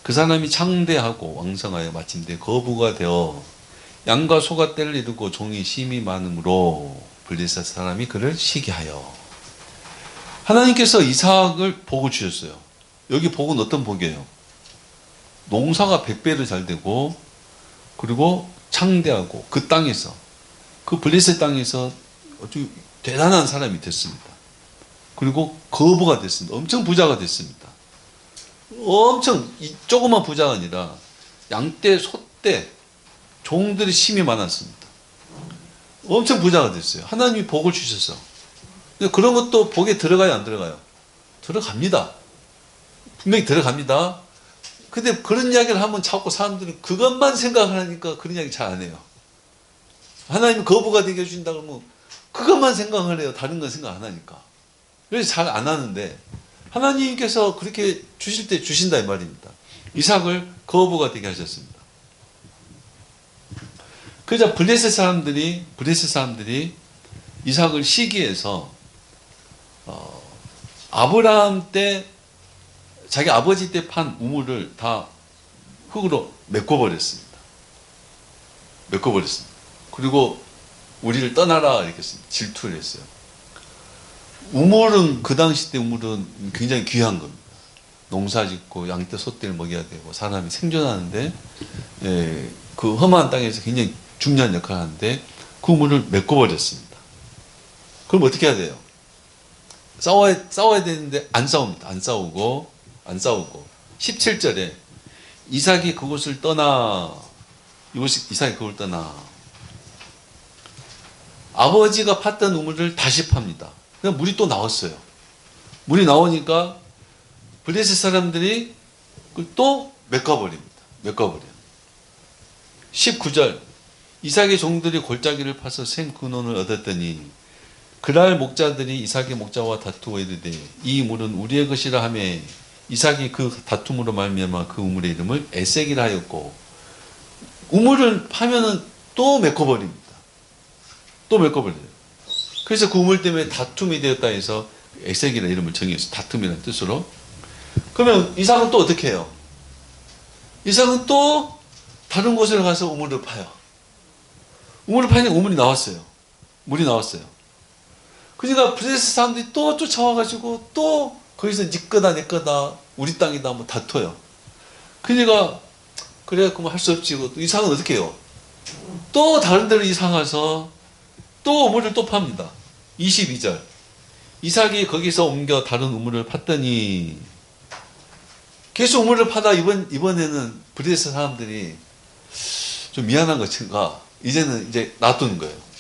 그 사람이 창대하고 왕성하여 마침내 거부가 되어 양과 소가 떼를 이루고 종이 심이 많으므로 블레셋 사람이 그를 시기하여. 하나님께서 이삭을 복을 주셨어요. 여기 복은 어떤 복이에요? 농사가 100배로 잘 되고 그리고 창대하고 그 땅에서 그 블레셋 땅에서 아주 대단한 사람이 됐습니다. 그리고 거부가 됐습니다. 엄청 부자가 됐습니다. 엄청 조그만 부자가 아니라 양떼, 소떼, 종들의 심이 많았습니다. 엄청 부자가 됐어요. 하나님이 복을 주셨어. 근데 그런 것도 복에 들어가요, 안 들어가요? 들어갑니다. 분명히 들어갑니다. 근데 그런 이야기를 하면 자꾸 사람들은 그것만 생각하니까 그런 이야기 잘 안 해요. 하나님이 거부가 되게 해주신다 그러면 그것만 생각을 해요. 다른 건 생각 안 하니까. 그래서 잘 안 하는데 하나님께서 그렇게 주실 때 주신다 이 말입니다. 이삭을 거부가 되게 하셨습니다. 그러자 블레셋 사람들이 이삭을 시기해서 아브라함 때 자기 아버지 때 판 우물을 다 흙으로 메꿔버렸습니다. 그리고 우리를 떠나라 이렇게 질투를 했어요. 우물은 그 당시 때 우물은 굉장히 귀한 겁니다. 농사 짓고 양떼 소떼를 먹여야 되고 사람이 생존하는데 그 험한 땅에서 굉장히 중요한 역할을 하는데 그 우물을 메꿔버렸습니다. 그럼 어떻게 해야 돼요? 싸워야 되는데 안 싸웁니다. 안 싸우고 17절에 이삭이 그곳을 떠나 아버지가 팠던 우물을 다시 팝니다. 그냥 물이 또 나왔어요. 물이 나오니까 블레셋 사람들이 또 메꿔버립니다. 19절 이삭의 종들이 골짜기를 파서 생 근원을 얻었더니 그날 목자들이 이삭의 목자와 다투어 이르되 이 물은 우리의 것이라 하며 이삭이 그 다툼으로 말미암아 그 우물의 이름을 에색이라 하였고 우물을 파면은 또 메꿔버립니다. 그래서 그 우물 때문에 다툼이 되었다 해서 에색이라는 이름을 정했어요. 다툼이라는 뜻으로. 그러면 이삭은 또 어떻게 해요? 이삭은 또 다른 곳에 가서 우물을 파요. 우물을 파니까 우물이 나왔어요. 물이 나왔어요. 그러니까 블레셋 사람들이 또 쫓아와가지고 또 거기서 네 거다 내 거다 우리 땅이다 뭐 다퉈요. 그러니까 그래 그럼 할 수 없지. 또 이삭은 어떻게 해요? 또 다른 데로 이삭 가서 또 우물을 또 팝니다. 22절. 이삭이 거기서 옮겨 다른 우물을 팠더니 계속 우물을 파다 이번에는 블레셋 사람들이 좀 미안한 것인가 이제는 이제 놔두는 거예요.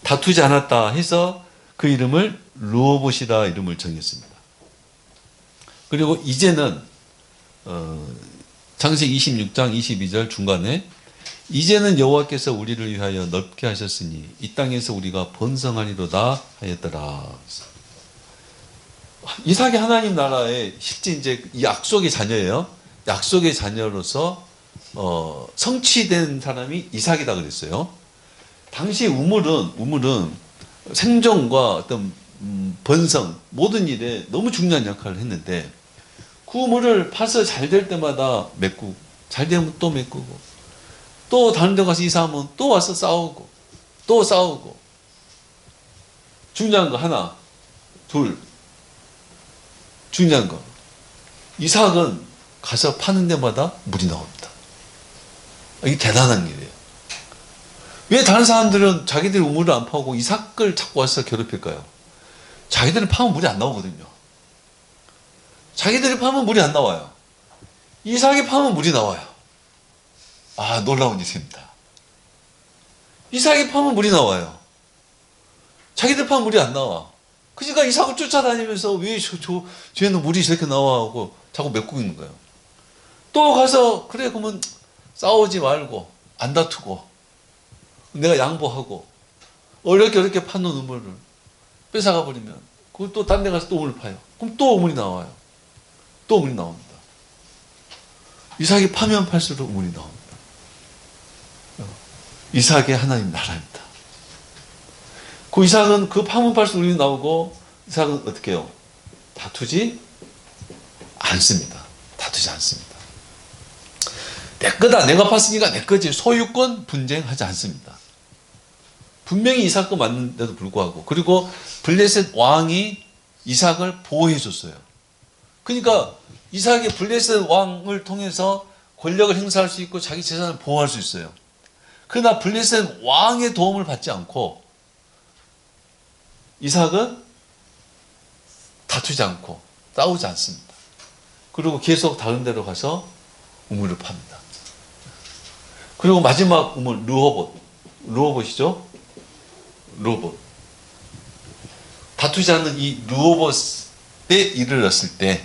다투지 않았다 해서 그 이름을 르호봇이라 이름을 정했습니다. 그리고 이제는 창세기 26장 22절 중간에 이제는 여호와께서 우리를 위하여 넓게 하셨으니 이 땅에서 우리가 번성하리로다 하였더라. 이삭이 하나님 나라의 실제 이제 약속의 자녀예요. 약속의 자녀로서 성취된 사람이 이삭이다 그랬어요. 당시 우물은 생존과 어떤 번성 모든 일에 너무 중요한 역할을 했는데 그 우물을 파서 잘 될 때마다 메꾸고 잘 되면 또 메꾸고 또 다른 데 가서 이사하면 또 와서 싸우고 또 싸우고 중요한 거 하나 둘 중요한 거 이삭은 가서 파는 데마다 물이 나옵니다. 이게 대단한 일이에요. 왜 다른 사람들은 자기들이 우물을 안 파고 이삭을 자꾸 와서 괴롭힐까요? 자기들은 파면 물이 안 나오거든요. 자기들이 파면 물이 안 나와요. 이삭이 파면 물이 나와요. 아, 놀라운 일입니다. 이삭이 파면 물이 나와요. 자기들 파면 물이 안 나와. 그러니까 이삭을 쫓아다니면서 왜 쟤는 물이 저렇게 나와 하고 자꾸 메꾸고 있는 거예요. 또 가서 그래 그러면 싸우지 말고 안 다투고 내가 양보하고 어렵게 파는 우물을 뺏어가 버리면 그걸 또 딴 데 가서 또 우물 파요. 그럼 또 우물이 나와요. 또 우물이 나옵니다. 이삭이 파면 팔수록 우물이 나옵니다. 이삭의 하나님 나라입니다. 그 이삭은 그 파면 팔수록 우물이 나오고 이삭은 어떻게 해요? 다투지 않습니다. 다투지 않습니다. 내 거다. 내가 팠으니까 내 거지. 소유권 분쟁하지 않습니다. 분명히 이삭 거 맞는데도 불구하고 그리고 블레셋 왕이 이삭을 보호해 줬어요. 그러니까 이삭이 블레셋 왕을 통해서 권력을 행사할 수 있고 자기 재산을 보호할 수 있어요. 그러나 블레셋 왕의 도움을 받지 않고 이삭은 다투지 않고 싸우지 않습니다. 그리고 계속 다른 데로 가서 우물을 팝니다. 그리고 마지막 우물 르호봇이죠. 르호봇. 다투지 않는 이 르호봇에 이르렀을 때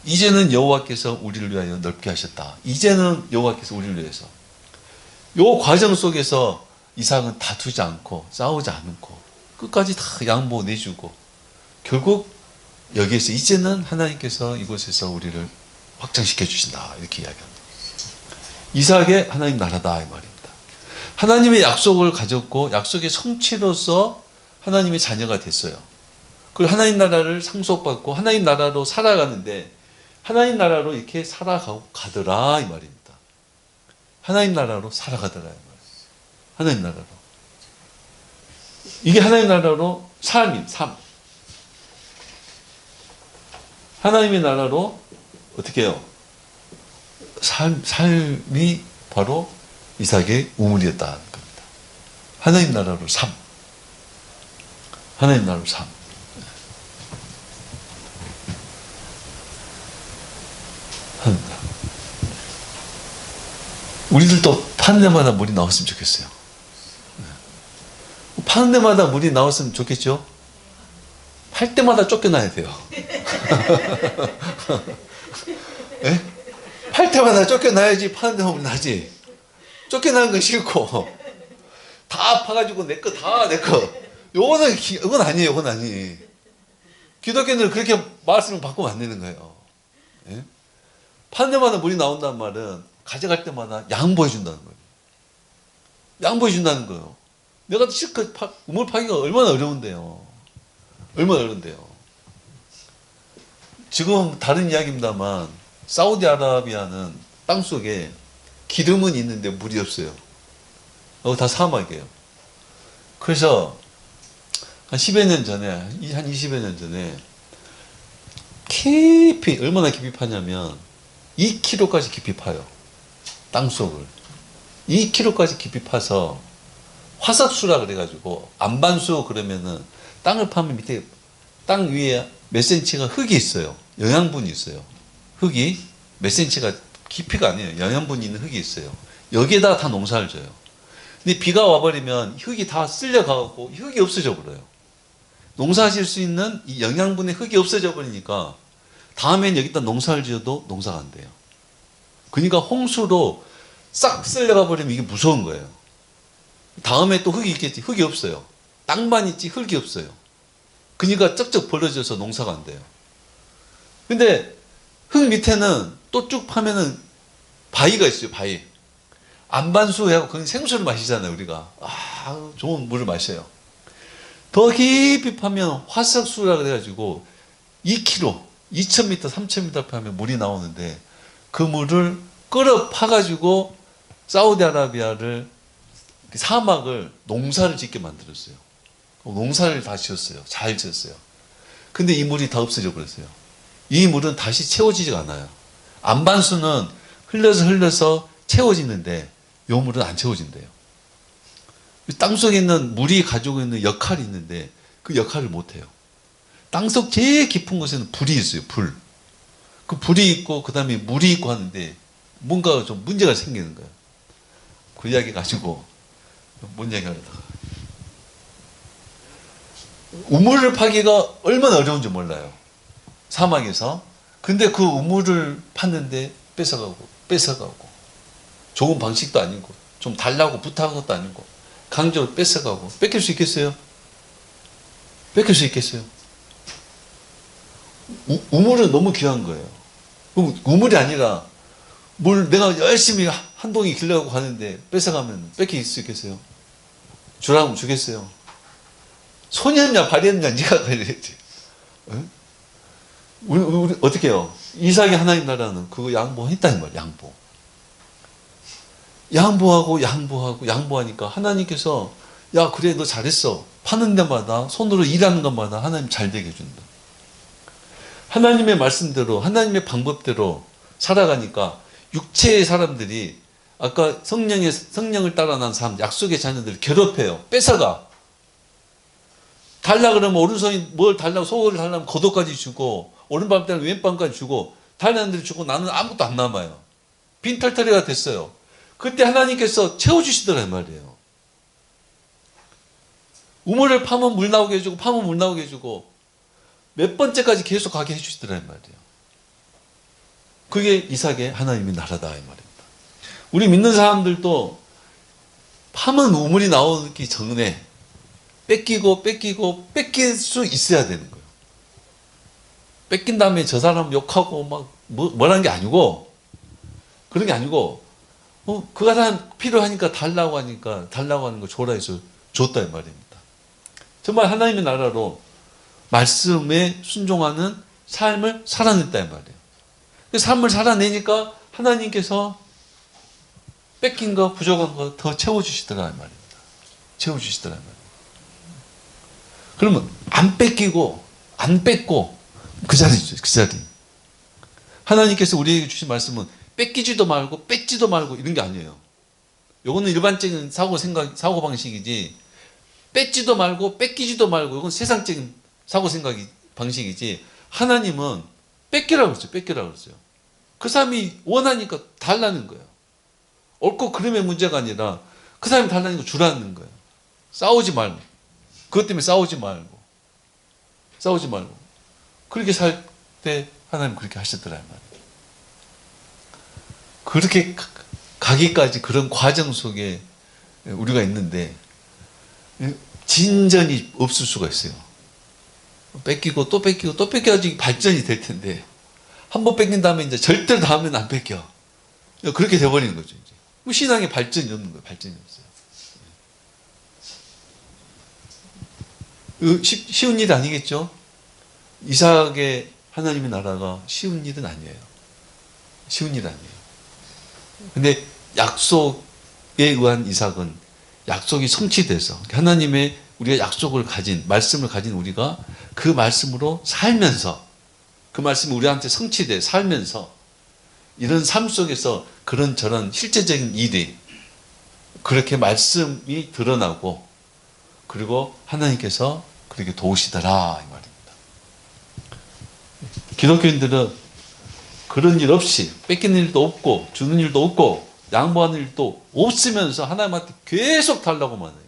이제는 여호와께서 우리를 위하여 넓게 하셨다. 이제는 여호와께서 우리를 위해서. 요 과정 속에서 이삭은 다투지 않고 싸우지 않고 끝까지 다 양보 내주고 결국 여기에서 이제는 하나님께서 이곳에서 우리를 확장시켜 주신다. 이렇게 이야기합니다. 이삭의 하나님 나라다 이 말입니다. 하나님의 약속을 가졌고 약속의 성취로서 하나님의 자녀가 됐어요. 그리고 하나님 나라를 상속받고 하나님 나라로 살아가는데 하나님 나라로 이렇게 살아가더라 이 말입니다. 하나님 나라로 살아가더라 이 말입니다. 하나님 나라로. 이게 하나님 나라로 삶. 하나님의 나라로 어떻게 해요? 삶이 바로 이삭의 우물이었다는 겁니다. 하나님 나라로 삶. 하나님 나라로 삶. 우리들도 파는 데마다 물이 나왔으면 좋겠어요. 파는 데마다 물이 나왔으면 좋겠죠? 팔 때마다 쫓겨나야 돼요. 네? 팔 때마다 쫓겨나야지 파는 데만 물이 나지. 쫓겨나는 건 싫고 다 파가지고 내 거 다 내 거. 이건 아니에요. 이건 아니에요. 기독교는 그렇게 말씀을 바꾸면 안 되는 거예요. 네? 파는 데마다 물이 나온다는 말은 가져갈 때마다 양보해 준다는 거예요. 양보해 준다는 거예요. 내가 실컷 우물 파기가 얼마나 어려운데요. 얼마나 어려운데요. 지금 다른 이야기입니다만 사우디아라비아는 땅속에 기름은 있는데 물이 없어요. 다 사막이에요. 그래서 한 10여 년 전에, 한 20여 년 전에 깊이, 얼마나 깊이 파냐면 2km까지 깊이 파요. 땅속을. 2km까지 깊이 파서 화석수라 그래가지고 안반수 그러면은 땅을 파면 밑에 땅 위에 몇 센치가 흙이 있어요. 영양분이 있어요. 흙이 몇 센치가 깊이가 아니에요. 영양분이 있는 흙이 있어요. 여기에다 다 농사를 져요. 근데 비가 와버리면 흙이 다 쓸려가고 흙이 없어져 버려요. 농사질 수 있는 이 영양분의 흙이 없어져 버리니까 다음엔 여기다 농사를 지어도 농사가 안 돼요. 그러니까 홍수로 싹 쓸려가 버리면 이게 무서운 거예요. 다음에 또 흙이 있겠지. 흙이 없어요. 땅만 있지 흙이 없어요. 그러니까 쩍쩍 벌어져서 농사가 안 돼요. 근데 흙 밑에는 또 쭉 파면은 바위가 있어요. 바위. 안반수하고 거기 생수를 마시잖아요. 우리가. 좋은 물을 마셔요. 더 깊이 파면 화석수라 그래가지고 2km, 2000m, 3000m 파면 물이 나오는데 그 물을 끌어 파가지고 사우디아라비아를 사막을 농사를 짓게 만들었어요. 농사를 다 지었어요. 잘 지었어요. 근데 이 물이 다 없어져 버렸어요. 이 물은 다시 채워지지가 않아요. 안반수는 흘러서 채워지는데 이 물은 안 채워진대요. 땅속에 있는 물이 가지고 있는 역할이 있는데 그 역할을 못해요. 땅속 제일 깊은 곳에는 불이 있어요. 불. 그 불이 있고 그 다음에 물이 있고 하는데 뭔가 좀 문제가 생기는 거예요. 그 이야기 가지고 뭔 얘기 하려다가 우물을 파기가 얼마나 어려운지 몰라요. 사막에서. 근데 그 우물을 팠는데 뺏어가고 좋은 방식도 아니고 좀 달라고 부탁한 것도 아니고 강제로 뺏어가고 뺏길 수 있겠어요? 뺏길 수 있겠어요? 우물은 너무 귀한 거예요. 우물이 아니라 물 내가 열심히 한 동이 길러가고 가는데 뺏어가면 뺏길 수 있겠어요? 주라면 주겠어요? 소년냐 발이었냐 네가 그래야지. 응? 우리 어떻게 해요? 이삭이 하나님 나라는 그거 양보했다는 말이에요. 양보하니까 하나님께서 야 그래 너 잘했어. 파는 데마다 손으로 일하는 것마다 하나님 잘 되게 해준다. 하나님의 말씀대로 하나님의 방법대로 살아가니까 육체의 사람들이 아까 성령을 따라 난 사람 약속의 자녀들을 괴롭혀요. 뺏어가. 달라 그러면 오른손이 뭘 달라고 소고기를 달라면 겉옷까지 주고 오른밤 때는 왼밤까지 주고 달라는 대로 주고 나는 아무것도 안 남아요. 빈털터리가 됐어요. 그때 하나님께서 채워주시더란 말이에요. 우물을 파면 물 나오게 해주고 몇 번째까지 계속 가게 해주시더란 말이에요. 그게 이삭의 하나님의 나라다 이 말입니다. 우리 믿는 사람들도 파면 우물이 나오기 전에 뺏길 수 있어야 되는 거예요. 뺏긴 다음에 저 사람 욕하고 막 뭐라는 게 아니고 그런 게 아니고 그 사람 필요하니까 달라고 하는 거 줘라 해서 줬다 이 말입니다. 정말 하나님의 나라로 말씀에 순종하는 삶을 살아냈다 이 말이에요. 그 삶을 살아내니까 하나님께서 뺏긴 거 부족한 거 더 채워주시더라 이 말입니다. 채워주시더라 이 말입니다. 그러면 안 뺏고 그 자리죠. 그 자리. 하나님께서 우리에게 주신 말씀은 뺏기지도 말고 뺏지도 말고 이런 게 아니에요. 요거는 일반적인 사고 방식이지 뺏지도 말고 뺏기지도 말고 이건 세상적인 사고 방식이지 하나님은 뺏기라고 그랬어요. 그 사람이 원하니까 달라는 거예요. 옳고 그름의 문제가 아니라 그 사람이 달라는 거 주라는 거예요. 싸우지 말고 그것 때문에 싸우지 말고 그렇게 살 때 하나님 그렇게 하셨더라 말이에요. 그렇게 가기까지 그런 과정 속에 우리가 있는데 진전이 없을 수가 있어요. 뺏기고 또 뺏겨야지 발전이 될 텐데 한 번 뺏긴 다음에 이제 절대로 다음에는 안 뺏겨. 그렇게 돼버리는 거죠. 이제. 신앙에 발전이 없는 거예요. 발전이 없어요. 쉬운 일 아니겠죠? 이삭의 하나님의 나라가 쉬운 일은 아니에요. 쉬운 일 아니에요. 근데 약속에 의한 이삭은 약속이 성취돼서 하나님의 우리가 약속을 가진 말씀을 가진 우리가 그 말씀으로 살면서 그 말씀이 우리한테 성취돼 살면서 이런 삶 속에서 그런저런 실제적인 일이 그렇게 말씀이 드러나고 그리고 하나님께서 그렇게 도우시더라 이 말입니다. 기독교인들은 그런 일 없이 뺏기는 일도 없고 주는 일도 없고 양보하는 일도 없으면서 하나님한테 계속 달라고만 해요.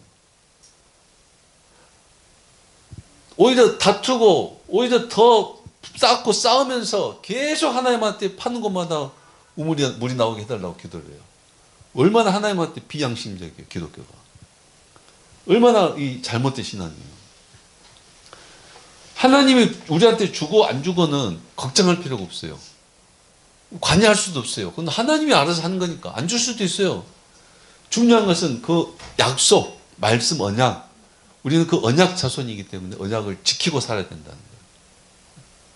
오히려 다투고 오히려 더 쌓고 싸우면서 계속 하나님한테 파는 것마다 물이 나오게 해달라고 기도를 해요. 얼마나 하나님한테 비양심적이에요, 기독교가. 얼마나 이 잘못된 신앙이에요. 하나님이 우리한테 주고 안 주고는 걱정할 필요가 없어요. 관여할 수도 없어요. 그건 하나님이 알아서 하는 거니까. 안 줄 수도 있어요. 중요한 것은 그 약속, 말씀, 언약. 우리는 그 언약 자손이기 때문에 언약을 지키고 살아야 된다는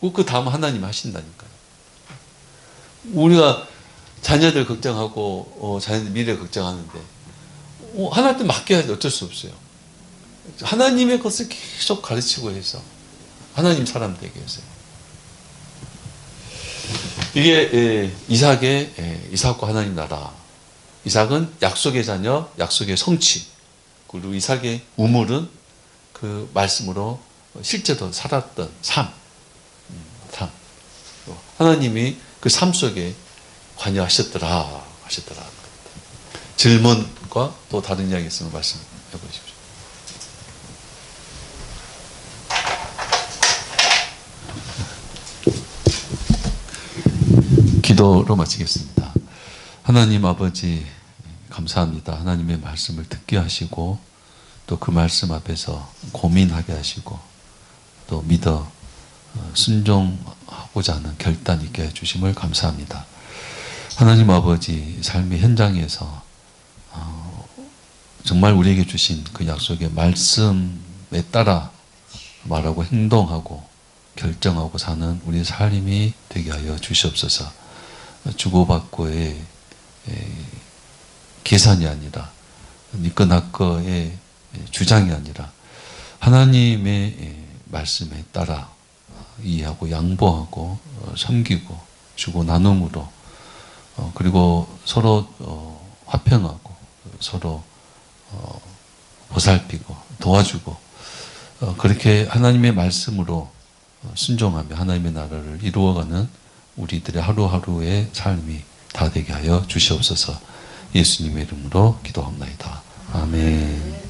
거예요. 그 다음 하나님이 하신다니까요. 우리가 자녀들 걱정하고 자녀들 미래 걱정하는데 하나님한테 맡겨야지 어쩔 수 없어요. 하나님의 것을 계속 가르치고 해서 하나님 사람 되게 해서요. 이게 이삭과 하나님 나라. 이삭은 약속의 자녀, 약속의 성취. 그리고 이삭의 우물은 그 말씀으로 실제로 살았던 삶. 하나님이 그 삶 속에 관여하셨더라. 질문과 또 다른 이야기 있으면 말씀해 보십시오. 기도로 마치겠습니다. 하나님 아버지 감사합니다. 하나님의 말씀을 듣게 하시고 또 그 말씀 앞에서 고민하게 하시고 또 믿어 순종하고자 하는 결단 있게 해주심을 감사합니다. 하나님 아버지 삶의 현장에서 정말 우리에게 주신 그 약속의 말씀에 따라 말하고 행동하고 결정하고 사는 우리 삶이 되게 하여 주시옵소서. 주고받고의 계산이 아니라 니꺼 나꺼의 주장이 아니라 하나님의 말씀에 따라 이해하고 양보하고 섬기고 주고 나눔으로 그리고 서로 화평하고 서로 보살피고 도와주고 그렇게 하나님의 말씀으로 순종하며 하나님의 나라를 이루어가는 우리들의 하루하루의 삶이 다 되게 하여 주시옵소서. 예수님의 이름으로 기도합니다. 아멘.